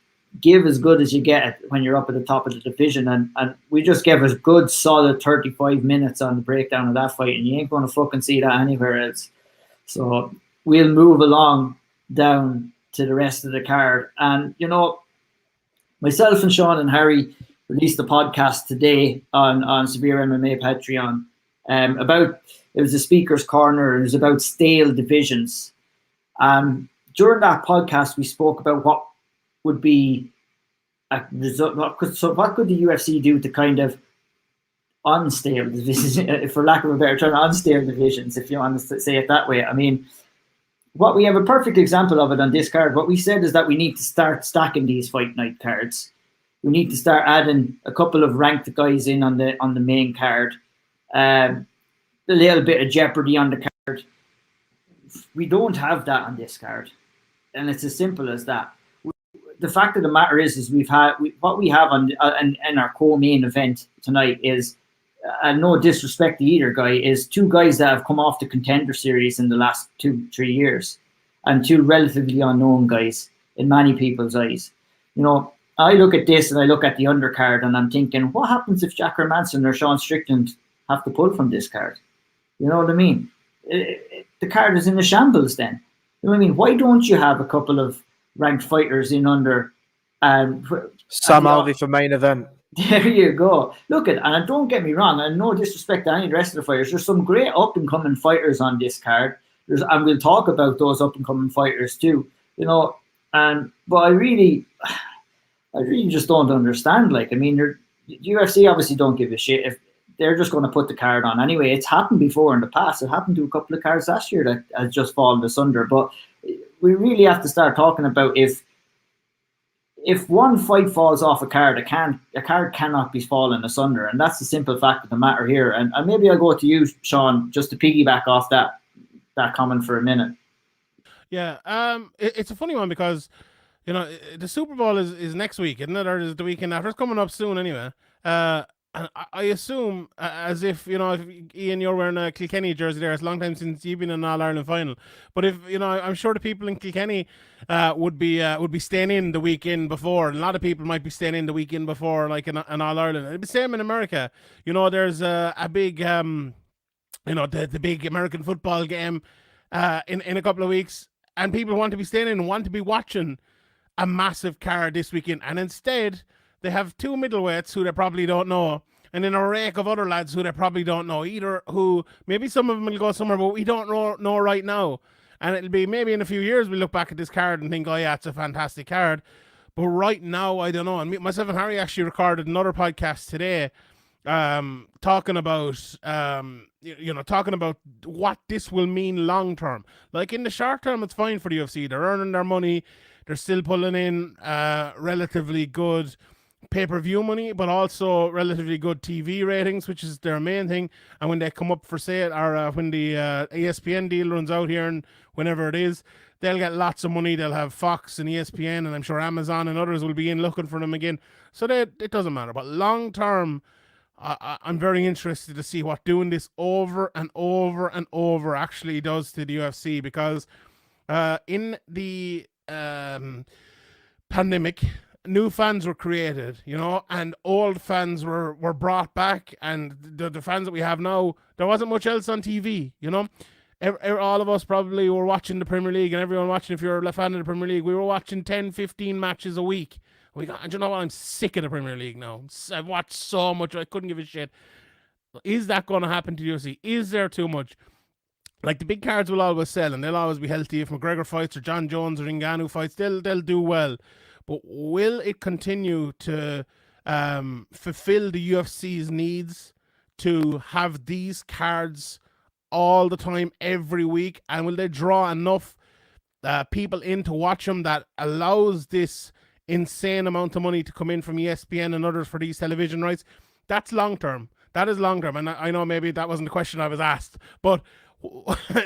give as good as you get when you're up at the top of the division. And we just gave a good, solid 35 minutes on the breakdown of that fight. And you ain't going to fucking see that anywhere else. So we'll move along down to the rest of the card. And, you know, myself and Sean and Harry released a podcast today on SevereMMA Patreon about, it was a speaker's corner. It was about stale divisions. During that podcast, we spoke about what would be a result. What could the UFC do to kind of unstale divisions, for lack of a better term, unstale divisions, if you want to say it that way. I mean, what we have a perfect example of it on this card. What we said is that we need to start stacking these fight night cards. We need to start adding a couple of ranked guys in on the main card. A little bit of jeopardy on the card. We don't have that on this card, and it's as simple as that. The fact of the matter is what we have on in our co-main event tonight is, and no disrespect to either guy, is two guys that have come off the Contender Series in the last 2-3 years, and two relatively unknown guys in many people's eyes. You know, I look at this and I look at the undercard and I'm thinking, what happens if Jack Hermansson or Sean Strickland have to pull from this card? You know what I mean? The card is in a shambles then. You know what I mean? Why don't you have a couple of ranked fighters in under? Sam Alvey for main event. There you go. Look at, and don't get me wrong, and no disrespect to any of the rest of the fighters, there's some great up-and-coming fighters on this card. And we'll talk about those up-and-coming fighters too. You know, but I really just don't understand. Like, I mean, UFC obviously don't give a shit if they're just going to put the card on anyway. It's happened before in the past. It happened to a couple of cards last year that has just fallen asunder. But we really have to start talking about if one fight falls off a card, a card cannot be fallen asunder, and that's the simple fact of the matter here. And maybe I'll go to you, Sean, just to piggyback off that comment for a minute. Yeah, it's a funny one because, you know, the Super Bowl is next week, isn't it? Or is it the weekend after? It's coming up soon anyway. And I assume, as if, you know, if Ian, you're wearing a Kilkenny jersey there, it's a long time since you've been in an All-Ireland final. But if, you know, I'm sure the people in Kilkenny would be staying in the weekend before. And a lot of people might be staying in the weekend before, like an All-Ireland. It'd be the same in America. You know, there's a big, you know, the big American football game in a couple of weeks. And people want to be staying in and want to be watching a massive card this weekend. And instead, they have two middleweights who they probably don't know, and then a rake of other lads who they probably don't know either, who maybe some of them will go somewhere, but we don't know right now. And it'll be maybe in a few years we'll look back at this card and think, oh yeah, it's a fantastic card. But right now, I don't know. And myself and Harry actually recorded another podcast today talking about, you know, talking about what this will mean long term. Like in the short term, it's fine for the UFC. They're earning their money. They're still pulling in relatively good pay-per-view money, but also relatively good TV ratings, which is their main thing. And when they come up for sale, or when the ESPN deal runs out here, and whenever it is, they'll get lots of money. They'll have Fox and ESPN, and I'm sure Amazon and others will be in looking for them again. So it doesn't matter. But long term, I'm very interested to see what doing this over and over and over actually does to the UFC, because in the pandemic, new fans were created, you know, and old fans were brought back, and the fans that we have now, there wasn't much else on TV, you know. All of us probably were watching the Premier League, and everyone watching, if you're a fan of the Premier League, we were watching 10-15 matches a week. And you know what, I'm sick of the Premier League now. I've watched so much, I couldn't give a shit. Is that going to happen to the UFC? Is there too much? Like, the big cards will always sell, and they'll always be healthy. If McGregor fights or John Jones or Ngannou fights, they'll do well. But will it continue to fulfill the UFC's needs to have these cards all the time, every week? And will they draw enough people in to watch them that allows this insane amount of money to come in from ESPN and others for these television rights? That's long term. That is long term. And I know maybe that wasn't the question I was asked, but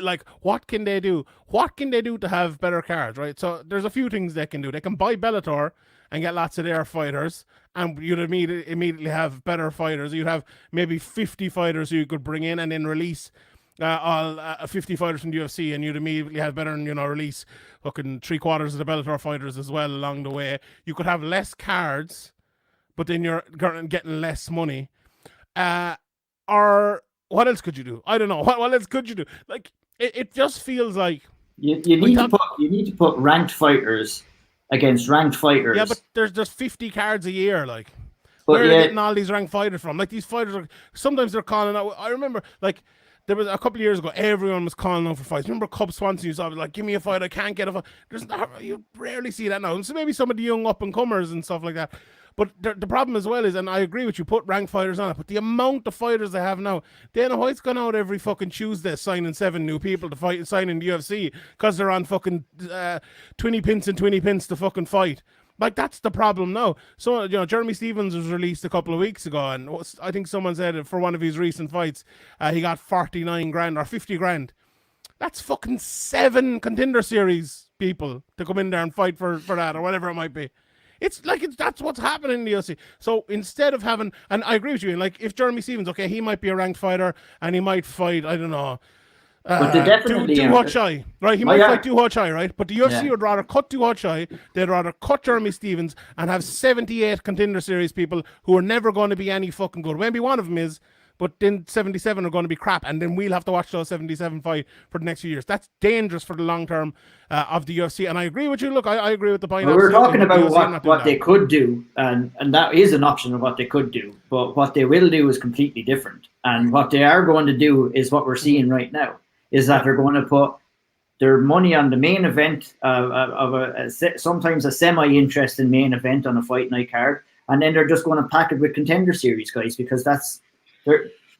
like, what can they do? What can they do to have better cards, right? So there's a few things they can do. They can buy Bellator and get lots of their fighters, and you'd immediately have better fighters. You'd have maybe 50 fighters who you could bring in and then release all 50 fighters from the UFC, and you'd immediately have better, release fucking 3/4 of the Bellator fighters as well along the way. You could have less cards, but then you're getting less money. Or what else could you do? I don't know. What else could you do? Like, it just feels like you need to put ranked fighters against ranked fighters. Yeah, but there's just 50 cards a year, like. But where are they getting all these ranked fighters from? Like, these fighters are sometimes they're calling out. I remember, like, there was a couple of years ago, everyone was calling out for fights. Remember Cub Swanson used to be like, give me a fight, I can't get a fight. You rarely see that now. So maybe some of the young up and comers and stuff like that. But the problem as well is, and I agree with you, put ranked fighters on it, but the amount of fighters they have now, Dana White's gone out every fucking Tuesday signing 7 new people to sign in the UFC because they're on fucking 20 pins and 20 pins to fucking fight. Like, that's the problem now. So, Jeremy Stevens was released a couple of weeks ago, and I think someone said for one of his recent fights, he got 49 grand or 50 grand. That's fucking 7 Contender Series people to come in there and fight for that, or whatever it might be. It's like, that's what's happening in the UFC. So instead of having, and I agree with you, like, if Jeremy Stevens, okay, he might be a ranked fighter, and he might fight, I don't know, but they definitely Doo Ho Chai, right? He might fight Doo Ho Chai, right? But the UFC would rather cut Doo Ho Chai, they'd rather cut Jeremy Stevens and have 78 Contender Series people who are never going to be any fucking good. Maybe one of them is, but then 77 are going to be crap, and then we'll have to watch those 77 fight for the next few years. That's dangerous for the long term of the UFC. And I agree with you. Look, I agree with the point. We're talking about what they could do, and that is an option of what they could do. But what they will do is completely different. And what they are going to do is what we're seeing right now, is that they're going to put their money on the main event of sometimes a semi-interesting main event on a fight night card, and then they're just going to pack it with Contender Series guys, because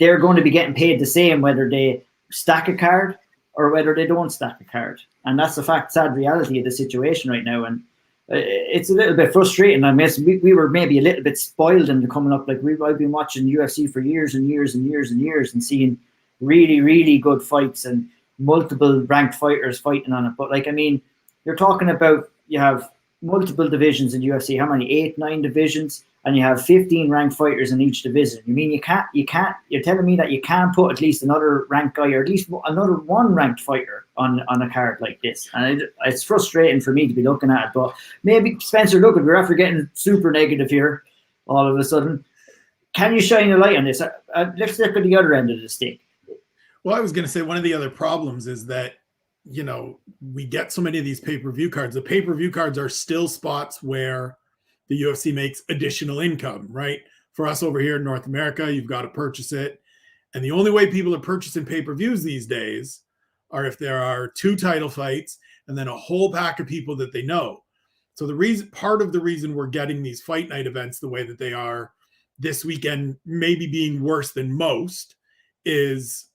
they're going to be getting paid the same whether they stack a card or whether they don't stack a card. And that's the sad reality of the situation right now. And it's a little bit frustrating. I mean, we were maybe a little bit spoiled in the coming up. Like, I've been watching UFC for years and years and years and years and seeing really, really good fights and multiple ranked fighters fighting on it. But, like, I mean, you're talking about, you have multiple divisions in UFC. How many? 8, 9 divisions? And you have 15 ranked fighters in each division. You mean you can't, you're telling me that you can't put at least another ranked guy or at least another one ranked fighter on a card like this? And it's frustrating for me to be looking at it. But maybe, Spencer, look, we're after getting super negative here all of a sudden. Can you shine a light on this? Let's look at the other end of the stick. Well, I was going to say one of the other problems is that, we get so many of these pay-per-view cards. The pay-per-view cards are still spots where the UFC makes additional income, right? For us over here in North America, you've got to purchase it. And the only way people are purchasing pay-per-views these days are if there are 2 title fights and then a whole pack of people that they know. So part of the reason we're getting these fight night events the way that they are this weekend, maybe being worse than most, is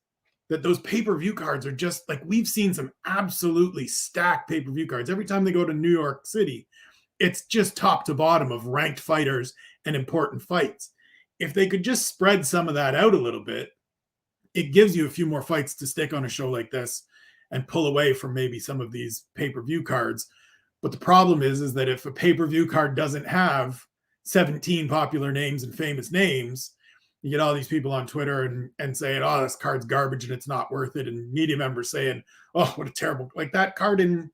that those pay-per-view cards are just like, we've seen some absolutely stacked pay-per-view cards. Every time they go to New York City, it's just top to bottom of ranked fighters and important fights. If they could just spread some of that out a little bit, it gives you a few more fights to stick on a show like this and pull away from maybe some of these pay-per-view cards. But the problem is that if a pay-per-view card doesn't have 17 popular names and famous names, you get all these people on Twitter and saying, oh, this card's garbage and it's not worth it. And media members saying, oh, what a terrible, like that card in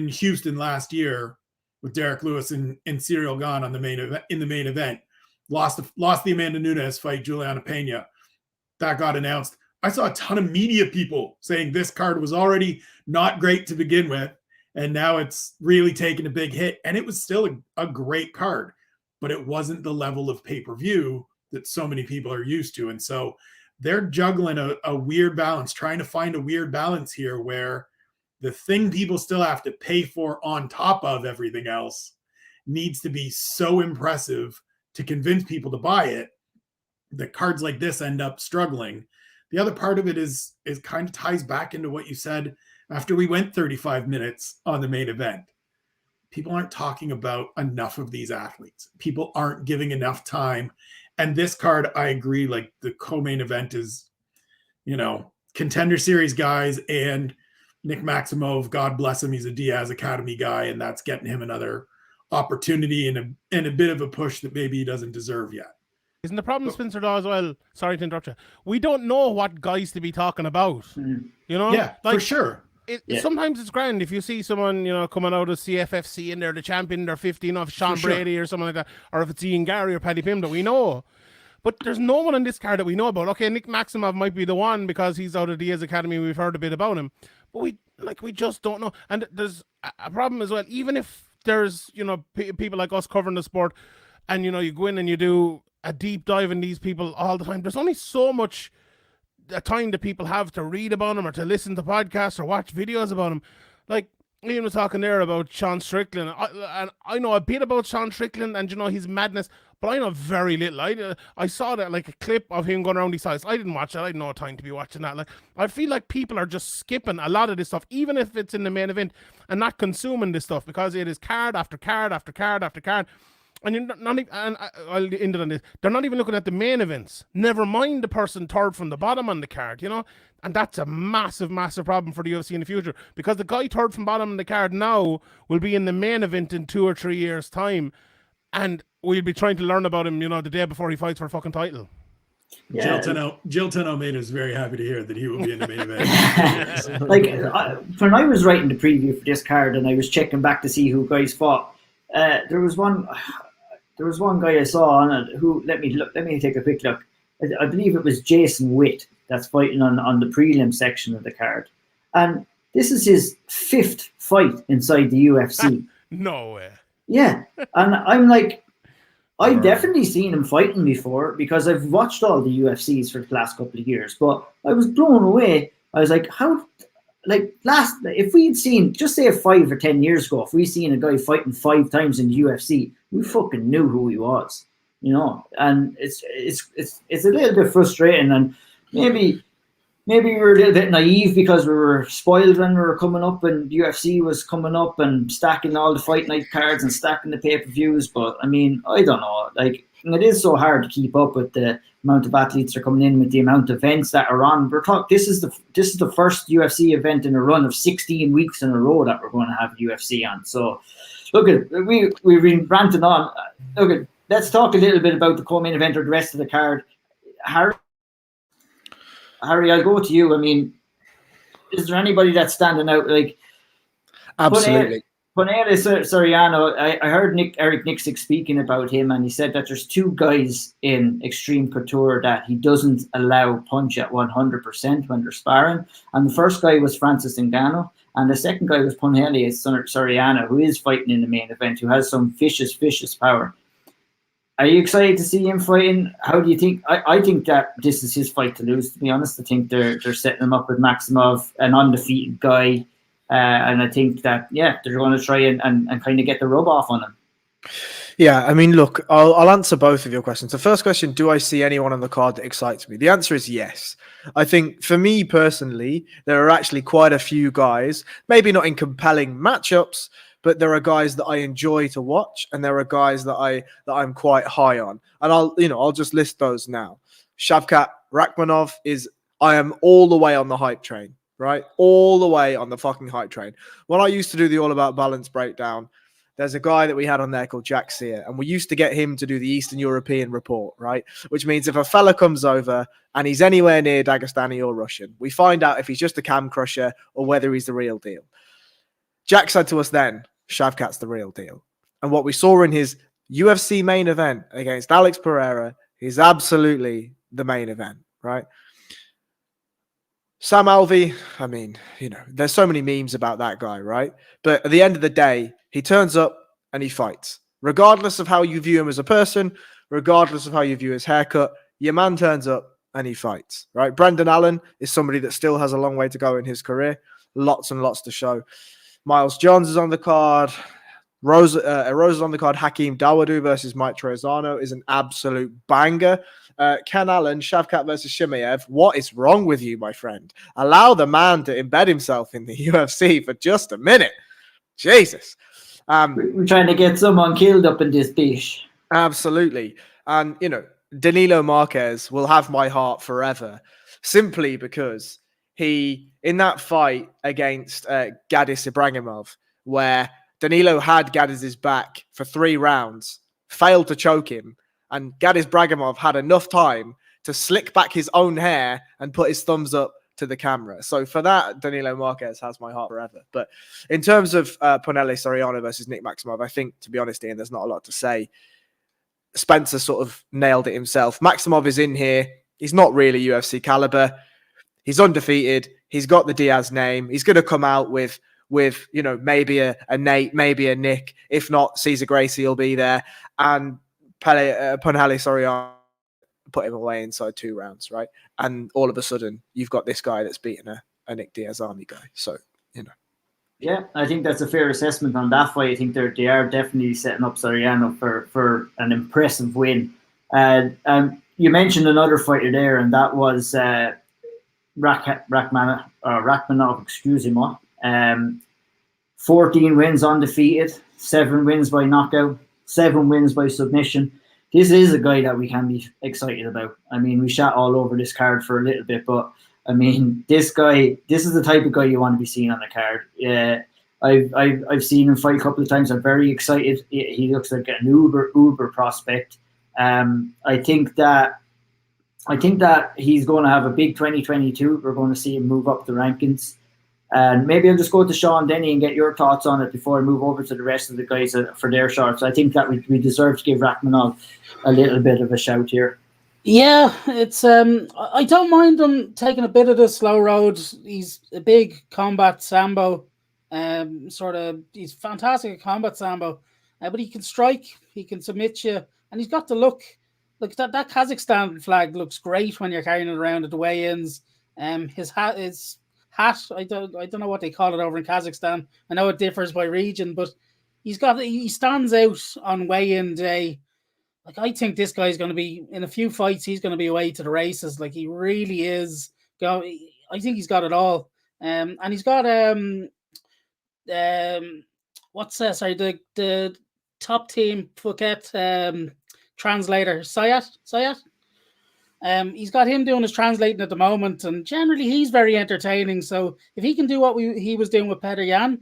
Houston last year with Derek Lewis and Cyril Gane on the main event, lost the Amanda Nunes fight, Juliana Pena. That got announced. I saw a ton of media people saying this card was already not great to begin with, and now it's really taken a big hit. And it was still a great card, but it wasn't the level of pay-per-view that so many people are used to. And so they're juggling a weird balance, trying to find a weird balance here where the thing people still have to pay for on top of everything else needs to be so impressive to convince people to buy it that cards like this end up struggling. The other part of it is kind of ties back into what you said after we went 35 minutes on the main event. People aren't talking about enough of these athletes. People aren't giving enough time. And this card, I agree, like the co-main event is, Contender Series guys and Nick Maximov, God bless him, he's a Diaz Academy guy, and that's getting him another opportunity and a bit of a push that maybe he doesn't deserve yet. Isn't the problem, Spencer, though, as well? Sorry to interrupt you. We don't know what guys to be talking about. You know? Yeah, for sure. Sometimes it's grand if you see someone, you know, coming out of CFFC and they're the champion, they're 15 off Sean Brady or something like that, or if it's Ian Gary or Paddy Pimblett, we know. But there's no one on this card that we know about. Okay, Nick Maximov might be the one because he's out of Diaz Academy. We've heard a bit about him, but we just don't know. And there's a problem as well. Even if there's, you know, people like us covering the sport, and you know, you go in and you do a deep dive in these people all the time. There's only so much time that people have to read about them or to listen to podcasts or watch videos about them. Like Ian was talking there about Sean Strickland, and I know a bit about Sean Strickland and, you know, his madness, but I know very little. I saw that, like, a clip of him going around these sites. I didn't watch it. I had no time to be watching that. Like, I feel like people are just skipping a lot of this stuff, even if it's in the main event, and not consuming this stuff because it is card after card after card after card. And you're not even, and I'll end it on this. They're not even looking at the main events. Never mind the person third from the bottom on the card, you know? And that's a massive, massive problem for the UFC in the future, because the guy third from bottom on the card now will be in the main event in 2 or 3 years' time, and we'll be trying to learn about him, you know, the day before he fights for a fucking title. Yeah. Jill Tenno is very happy to hear that he will be in the main event. Like, when I was writing the preview for this card and I was checking back to see who guys fought, there was one guy I saw on it who, let me take a quick look. I believe it was Jason Witt that's fighting on the prelim section of the card. And this is his 5th fight inside the UFC. No way. Yeah. And I'm like, I've definitely seen him fighting before because I've watched all the UFCs for the last couple of years, but I was blown away. I was like, how, like, if we'd seen, just say 5 or 10 years ago, if we seen a guy fighting 5 times in the UFC, we fucking knew who he was, you know. And it's a little bit frustrating, and maybe we were a little bit naive because we were spoiled when we were coming up and UFC was coming up and stacking all the fight night cards and stacking the pay-per-views. But I mean, I don't know, like, it is so hard to keep up with the amount of athletes that are coming in, with the amount of events that are on. This is the first UFC event in a run of 16 weeks in a row that we're going to have UFC on. So look, we've been ranting on. Look, let's talk a little bit about the co-main event or the rest of the card. Harry, I'll go to you. I mean, is there anybody that's standing out? Like, absolutely. Punahele Soriano, I heard Eric Nixick speaking about him, and he said that there's 2 guys in Extreme Couture that he doesn't allow punch at 100% when they're sparring. And the first guy was Francis Ngannou, and the second guy was Punahele Soriano, who is fighting in the main event, who has some vicious power. Are you excited to see him fighting? How do you think? I think that this is his fight to lose, to be honest. I think they're setting him up with Maximov, an undefeated guy. And I think that, they're going to try and kind of get the rub off on him. Yeah, I mean, look, I'll answer both of your questions. The first question, do I see anyone on the card that excites me? The answer is yes. I think for me personally, there are actually quite a few guys, maybe not in compelling matchups, but there are guys that I enjoy to watch, and there are guys that I'm quite high on. And I'll just list those now. Shavkat Rachmaninoff I am all the way on the hype train. Right? All the way on the fucking hype train. When I used to do the All About Balance breakdown, there's a guy that we had on there called Jack Sear, and we used to get him to do the Eastern European report, right? Which means if a fella comes over and he's anywhere near Dagestani or Russian, we find out if he's just a cam crusher or whether he's the real deal. Jack said to us then, Shavkat's the real deal. And what we saw in his UFC main event against Alex Pereira is absolutely the main event, right? Sam Alvey, I mean, there's so many memes about that guy, right? But at the end of the day, he turns up and he fights. Regardless of how you view him as a person, regardless of how you view his haircut, your man turns up and he fights, right? Brendan Allen is somebody that still has a long way to go in his career. Lots and lots to show. Miles Johns is on the card. Rose is on the card. Hakeem Dawodu versus Mike Trezano is an absolute banger. Ken Allen, Shavkat versus Chimaev. What is wrong with you, my friend? Allow the man to embed himself in the UFC for just a minute. Jesus. We're trying to get someone killed up in this dish. Absolutely. And, Danilo Marquez will have my heart forever, simply because in that fight against Gadis Ibragimov, where Danilo had Gadis's back for 3 rounds, failed to choke him, and Gadis Bragimov had enough time to slick back his own hair and put his thumbs up to the camera. So for that, Danilo Marquez has my heart forever. But in terms of Ponele Soriano versus Nick Maximov, I think, to be honest, Ian, there's not a lot to say. Spencer sort of nailed it himself. Maximov is in here. He's not really UFC caliber. He's undefeated. He's got the Diaz name. He's going to come out with maybe a Nate, maybe a Nick. If not, Cesar Gracie will be there. And Ponele Soriano put him away inside 2 rounds, right? And all of a sudden, you've got this guy that's beaten a Nick Diaz Army guy. So, Yeah, I think that's a fair assessment on that fight. I think they are definitely setting up Soriano for an impressive win. You mentioned another fighter there, and that was Rachmaninoff, excuse me. 14 wins undefeated, 7 wins by knockout, 7 wins by submission. This is a guy that we can be excited about. I mean, we shat all over this card for a little bit, but I mean, this is the type of guy you want to be seeing on the card. Yeah, I've seen him fight a couple of times. I'm very excited. He looks like an uber prospect. I think that he's going to have a big 2022. We're going to see him move up the rankings. And maybe I'll just go to Sean Denny and get your thoughts on it before I move over to the rest of the guys for their shots. I think that we deserve to give Rachmaninoff a little bit of a shout here. Yeah, it's I don't mind him taking a bit of the slow road. He's a big combat sambo, he's fantastic at combat sambo, but he can strike, he can submit you, and he's got the look. Look, that Kazakhstan flag looks great when you're carrying it around at the weigh-ins. His hat, I don't know what they call it over in Kazakhstan. I know it differs by region, but he stands out on weigh-in day. Like, I think this guy's going to be, in a few fights, he's going to be away to the races. Like, he really is. I think he's got it all. And he's got the top team Phuket translator, Sayat. He's got him doing his translating at the moment, and generally he's very entertaining. So if he can do what he was doing with Petr Yan,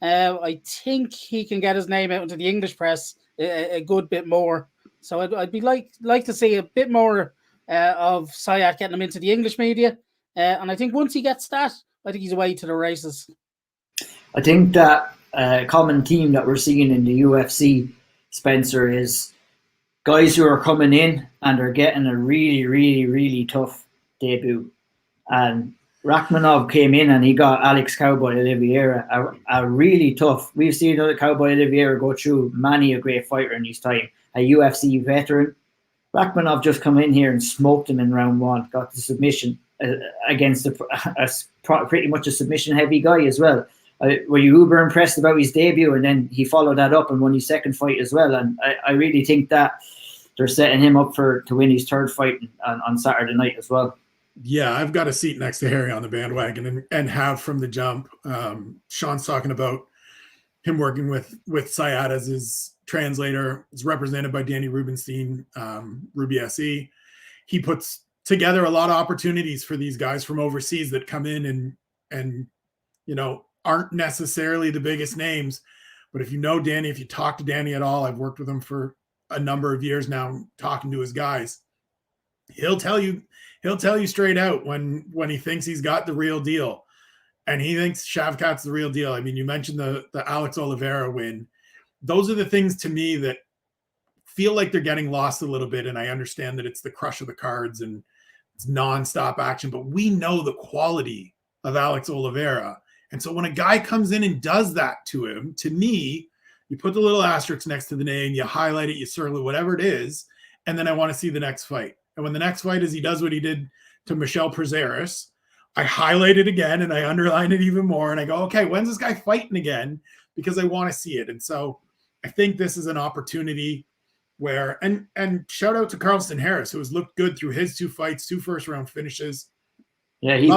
I think he can get his name out into the English press a good bit more. So I'd be like to see a bit more of Sayat getting him into the English media. And I think once he gets that, I think he's away to the races. I think that common theme that we're seeing in the UFC, Spencer, is guys who are coming in and are getting a really, really, really tough debut. And Rachmaninoff came in and he got Alex Cowboy Oliveira a really tough. We've seen Cowboy Oliveira go through many a great fighter in his time, a UFC veteran. Rachmaninoff just come in here and smoked him in round 1, got the submission against pretty much a submission-heavy guy as well. Were you uber impressed about his debut? And then he followed that up and won his second fight as well. And I really think that they're setting him up to win his third fight on Saturday night as well. Yeah, I've got a seat next to Harry on the bandwagon and have from the jump. Sean's talking about him working with Sayat as his translator. It's represented by Danny Rubenstein, Ruby SE. He puts together a lot of opportunities for these guys from overseas that come in and aren't necessarily the biggest names. But if you know Danny, if you talk to Danny at all, I've worked with him for a number of years now, talking to his guys. He'll tell you straight out when he thinks he's got the real deal, and he thinks Shavkat's the real deal. I mean, you mentioned the Alex Oliveira win. Those are the things to me that feel like they're getting lost a little bit. And I understand that it's the crush of the cards and it's nonstop action, but we know the quality of Alex Oliveira. And so when a guy comes in and does that to him, to me, you put the little asterisk next to the name, you highlight it, you circle it, whatever it is, and then I want to see the next fight. And when the next fight is he does what he did to Michel Prazeres, I highlight it again and I underline it even more. And I go, okay, when's this guy fighting again? Because I want to see it. And so I think this is an opportunity where, and shout out to Carlston Harris, who has looked good through his 2 fights, 2 first-round finishes. Yeah, he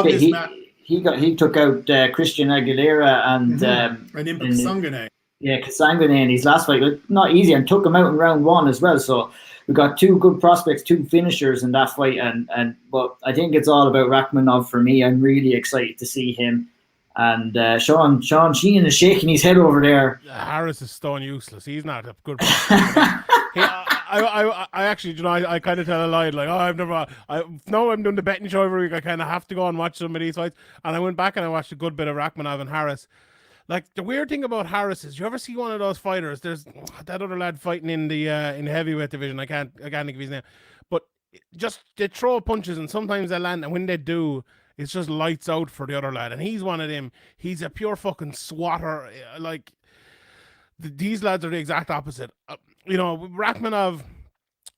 took out Christian Aguilera and Sangane. Yeah, Kasangane in his last fight. Not easy, and took him out in round 1 as well. So we got two good prospects, two finishers in that fight, but I think it's all about Rachmaninoff for me. I'm really excited to see him. And Sean Sheehan is shaking his head over there. Harris is stone useless. He's not a good prospect. I actually, you know, I kind of tell a lie, like, I'm doing the betting show every week. I kind of have to go and watch some of these fights. And I went back and I watched a good bit of Rachmaninoff and Harris. Like, the weird thing about Harris is, you ever see one of those fighters? There's that other lad fighting in the heavyweight division. I can't think of his name, but just they throw punches and sometimes they land, and when they do, it's just lights out for the other lad. And he's one of them. He's a pure fucking swatter. Like, these lads are the exact opposite. You know, Rachmaninoff,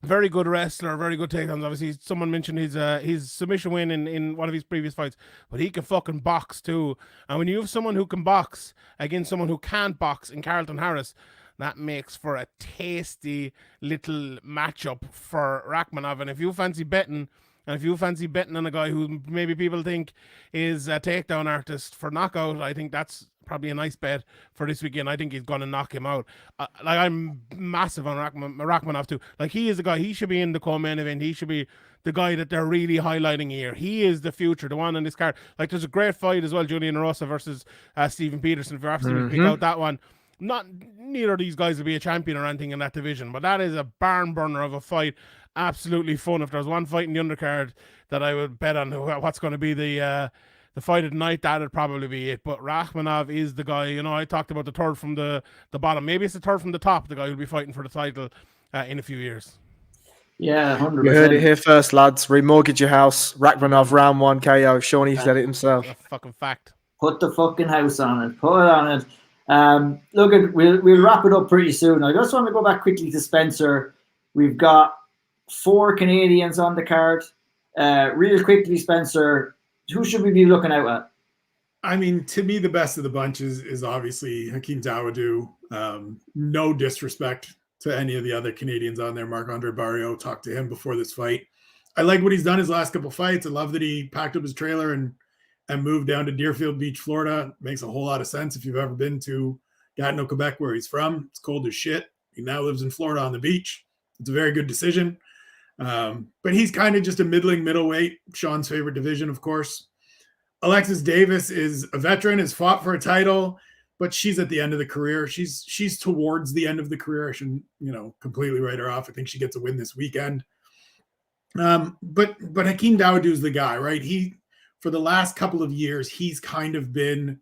very good wrestler, very good takedowns. Obviously, someone mentioned his submission win in one of his previous fights, but he can fucking box too. And when you have someone who can box against someone who can't box in Carlton Harris, that makes for a tasty little matchup for Rachmaninoff. And if you fancy betting, on a guy who maybe people think is a takedown artist for knockout, I think that's probably a nice bet for this weekend. I think he's going to knock him out. Like, I'm massive on Rachmaninoff too. Like, he is a guy, he should be in the co-main event. He should be the guy that they're really highlighting here. He is the future, the one on this card. Like, there's a great fight as well, Julian Rosa versus Steven Peterson. If you're absolutely pick out that one, neither of these guys will be a champion or anything in that division, but that is a barn burner of a fight. Absolutely fun. If there's one fight in the undercard that I would bet on what's going to be the fight of the night, that'd probably be it. But Rachmaninoff is the guy. You know, I talked about the third from the bottom. Maybe it's the third from the top, the guy who'll be fighting for the title in a few years. Yeah, 100%. You heard it here first, lads. Remortgage your house. Rachmaninoff round 1 KO. Shawnee said it himself. A fucking fact. Put the fucking house on it. Put it on it. Look, we'll wrap it up pretty soon. I just want to go back quickly to Spencer. We've got 4 Canadians on the card. Real quickly, Spencer, who should we be looking out at? I mean, to me, the best of the bunch is obviously Hakeem Dawodu. No disrespect to any of the other Canadians on there. Marc-Andre Barrio, talked to him before this fight. I like what he's done his last couple fights. I love that he packed up his trailer and moved down to Deerfield Beach, Florida. Makes a whole lot of sense if you've ever been to Gatineau, Quebec, where he's from. It's cold as shit. He now lives in Florida on the beach. It's a very good decision. But he's kind of just a middleweight, Sean's favorite division, of course. Alexis Davis is a veteran, has fought for a title, but she's at the end of the career. She's towards the end of the career. I shouldn't, completely write her off. I think she gets a win this weekend. But Hakeem Dawodu is the guy, right? For the last couple of years, he's kind of been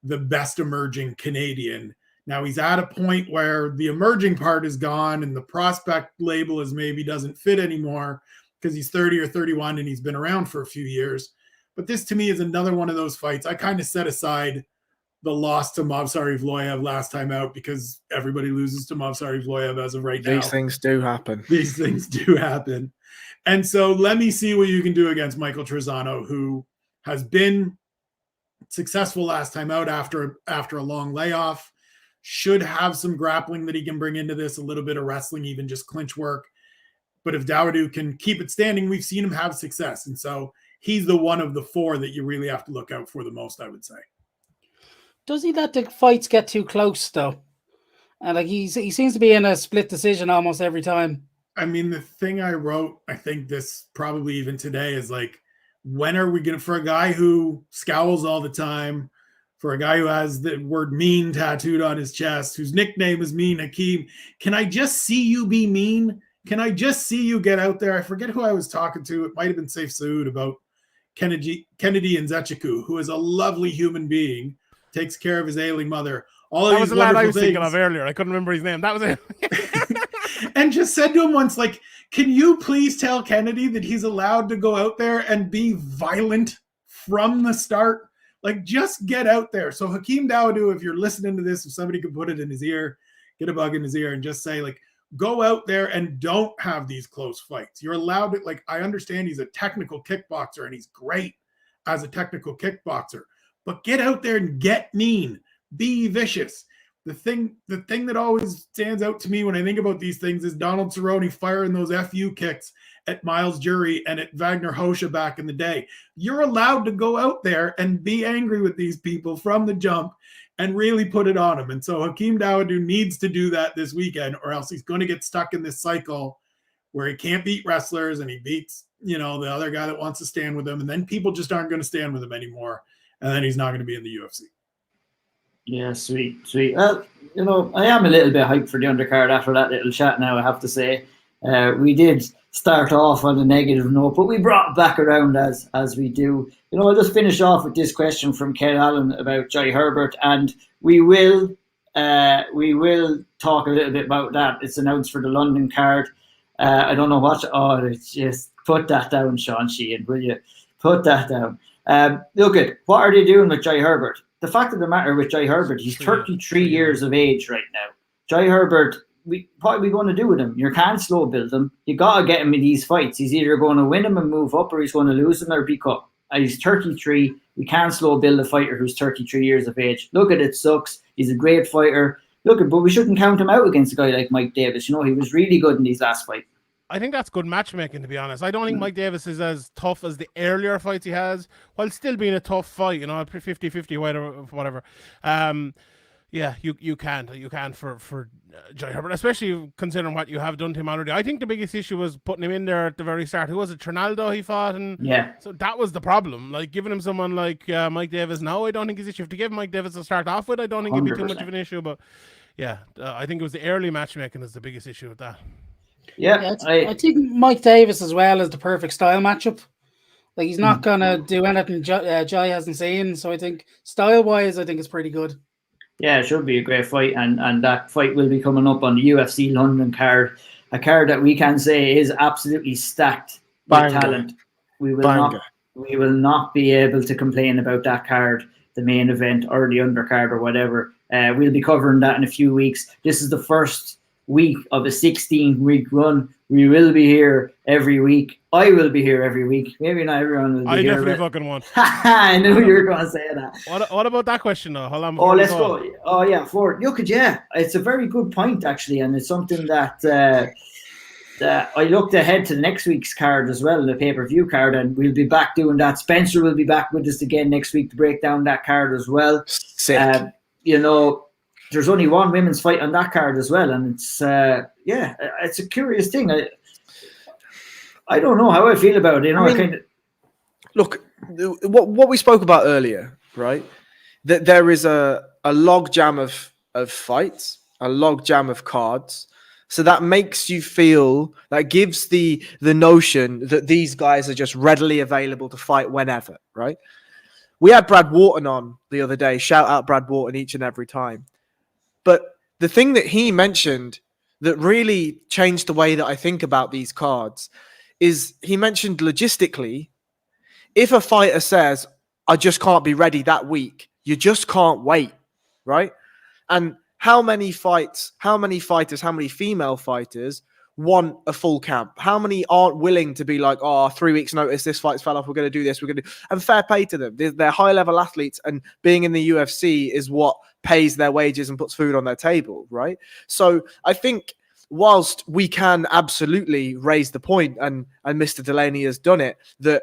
the best emerging Canadian. Now he's at a point where the emerging part is gone and the prospect label is maybe doesn't fit anymore because he's 30 or 31 and he's been around for a few years. But this to me is another one of those fights. I kind of set aside the loss to Movsar Evloev last time out because everybody loses to Movsar Evloev as of right now. These things do happen. These things do happen. And so let me see what you can do against Michael Trezano, who has been successful last time out after a long layoff. Should have some grappling that he can bring into this, a little bit of wrestling, even just clinch work. But if Dawodu can keep it standing, we've seen him have success. And so he's the one of the 4 that you really have to look out for the most, I would say. Does he let the fights get too close, though? And he seems to be in a split decision almost every time. I mean, the thing I wrote, I think this probably even today, is like, when are we going to, for a guy who scowls all the time, for a guy who has the word mean tattooed on his chest, whose nickname is Mean Hakeem, can I just see you be mean? Can I just see you get out there? I forget who I was talking to. It might have been Saif Saud about Kennedy Nzechukwu, who is a lovely human being, takes care of his ailing mother. All of that these was the lad I was things. thinking of earlier. I couldn't remember his name. That was it. And just said to him once, like, can you please tell Kennedy that he's allowed to go out there and be violent from the start? Like, just get out there. So Hakeem Dawodu, if you're listening to this, if somebody could put it in his ear, get a bug in his ear and just say, like, go out there and don't have these close fights. You're allowed to, like, I understand he's a technical kickboxer and he's great as a technical kickboxer, but get out there and get mean, be vicious. The thing that always stands out to me when I think about these things is Donald Cerrone firing those FU kicks at Miles Jury and at Wagner Hosha back in the day. You're allowed to go out there and be angry with these people from the jump and really put it on them. And so Hakeem Dawodu needs to do that this weekend, or else he's going to get stuck in this cycle where he can't beat wrestlers and he beats, the other guy that wants to stand with him. And then people just aren't going to stand with him anymore. And then he's not going to be in the UFC. Yeah, sweet. Well, I am a little bit hyped for the undercard after that little chat now, I have to say. We did start off on a negative note, but we brought back around as we do. I'll just finish off with this question from Ken Allen about Jai Herbert, and we will talk a little bit about that. It's announced for the London card. I don't know what. It's just put that down, Sean Sheehan, will you? Put that down. Look at what are they doing with Jai Herbert? The fact of the matter with Jai Herbert, he's 33 years of age right now. Jai Herbert, what are we going to do with him? You can't slow build him. You got to get him in these fights. He's either going to win him and move up, or he's going to lose him or be cut. He's 33. We can't slow build a fighter who's 33 years of age. Look at it, sucks. He's a great fighter. But we shouldn't count him out against a guy like Mike Davis. He was really good in these last fights. I think that's good matchmaking, to be honest. I don't think Mike Davis is as tough as the earlier fights he has, while still being a tough fight, 50-50, whatever. Yeah, you can't for Jai Herbert, especially considering what you have done to him already. I think the biggest issue was putting him in there at the very start. Who was it? Trinaldo he fought, and so that was the problem. Like giving him someone like Mike Davis now, I don't think is issue. If to give Mike Davis to start off with, I don't think it'd be too much of an issue. But yeah, I think it was the early matchmaking is the biggest issue with that. Yeah, I think Mike Davis as well is the perfect style matchup. Like he's not gonna do anything Jai hasn't seen. So I think style-wise, I think it's pretty good. Yeah, it should be a great fight, and that fight will be coming up on the UFC London card, a card that we can say is absolutely stacked with talent. We will not be able to complain about that card, the main event or the undercard or whatever. We'll be covering that in a few weeks. This is the first week of a 16-week run. We will be here every week. I will be here every week. Maybe not everyone will be here. I definitely fucking won't. I knew you were going to say that. What about that question, though? Hold on. Let's go. Oh, yeah, Ford. Look, it's a very good point, actually, and it's something that I looked ahead to the next week's card as well, the pay-per-view card, and we'll be back doing that. Spencer will be back with us again next week to break down that card as well. Sick. There's only one women's fight on that card as well, and it's it's a curious thing. I don't know how I feel about it. Look, what we spoke about earlier, right? That there is a log jam of fights, a log jam of cards. So that makes you feel, that gives the notion that these guys are just readily available to fight whenever, right? We had Brad Wharton on the other day. Shout out Brad Wharton each and every time. But the thing that he mentioned that really changed the way that I think about these cards is he mentioned logistically, if a fighter says, I just can't be ready that week, you just can't wait, right? And how many fighters, how many female fighters want a full camp? How many aren't willing to be like, 3 weeks notice, this fight's fell off, we're going to do this, and fair play to them. They're high-level athletes, and being in the UFC is what pays their wages and puts food on their table, right? So I think whilst we can absolutely raise the point, and Mr. Delaney has done it, that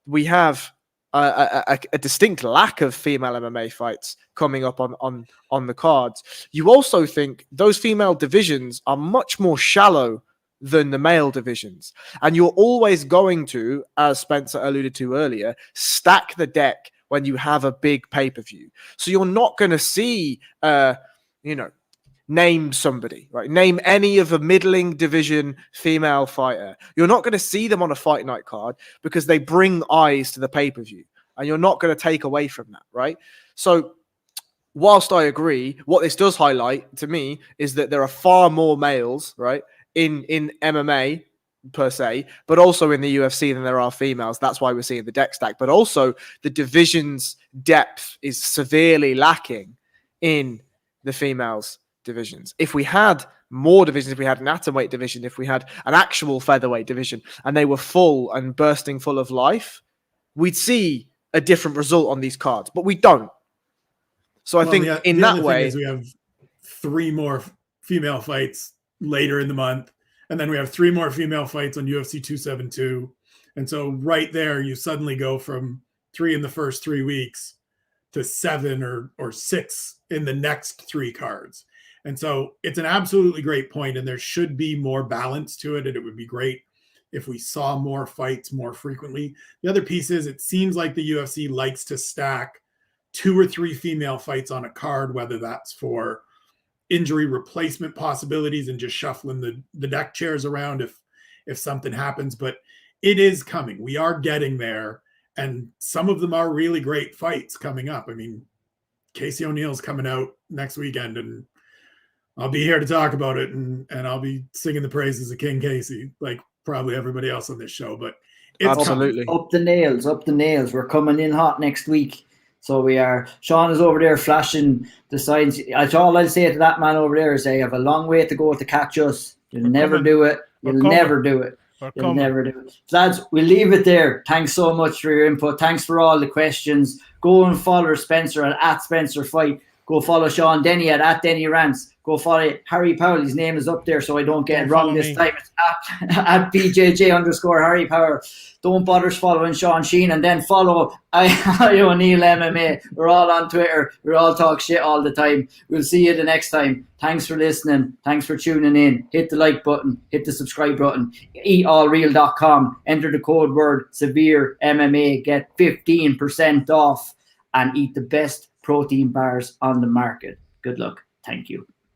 we have a distinct lack of female MMA fights coming up on the cards, you also think those female divisions are much more shallow than the male divisions. And you're always going to, as Spencer alluded to earlier, stack the deck when you have a big pay-per-view. So you're not going to see, name somebody, right? Name any of a middling division female fighter. You're not going to see them on a fight night card because they bring eyes to the pay-per-view. And you're not going to take away from that, right? So whilst I agree, what this does highlight to me is that there are far more males, right, in MMA per se, but also in the UFC than there are females. That's why we're seeing the deck stack. But also the division's depth is severely lacking in the females divisions. If we had more divisions, if we had an atomweight division, if we had an actual featherweight division, and they were full and bursting full of life, we'd see a different result on these cards. But we don't. So I think in that way, we have 3 more female fights later in the month. And then we have 3 more female fights on UFC 272. And so right there, you suddenly go from 3 in the first 3 weeks to 7 or 6 in the next 3 cards. And so it's an absolutely great point, and there should be more balance to it, and it would be great if we saw more fights more frequently. The other piece is it seems like the UFC likes to stack 2 or 3 female fights on a card, whether that's for injury replacement possibilities and just shuffling the deck chairs around if something happens. But it is coming. We are getting there, and some of them are really great fights coming up. I mean, Casey O'Neill's coming out next weekend, and I'll be here to talk about it, and I'll be singing the praises of King Casey, like probably everybody else on this show. But it's Absolutely. Up the nails. We're coming in hot next week. So we are. Sean is over there flashing the signs. All I'll say to that man over there is they have a long way to go to catch us. You'll never do it. You'll never do it. You'll never do it. Lads, we'll leave it there. Thanks so much for your input. Thanks for all the questions. Go and follow Spencer at Spencer Fight. Go follow Sean Denny at Denny Rants. Go follow Harry Powell. His name is up there so I don't get it wrong this time. It's at BJJ_Harry Powell. Don't bother following Sean Sheen, and then follow I O'Neill MMA. We're all on Twitter. We all talk shit all the time. We'll see you the next time. Thanks for listening. Thanks for tuning in. Hit the like button. Hit the subscribe button. EatAllReal.com. Enter the code word SevereMMA. Get 15% off and eat the best protein bars on the market. Good luck. Thank you.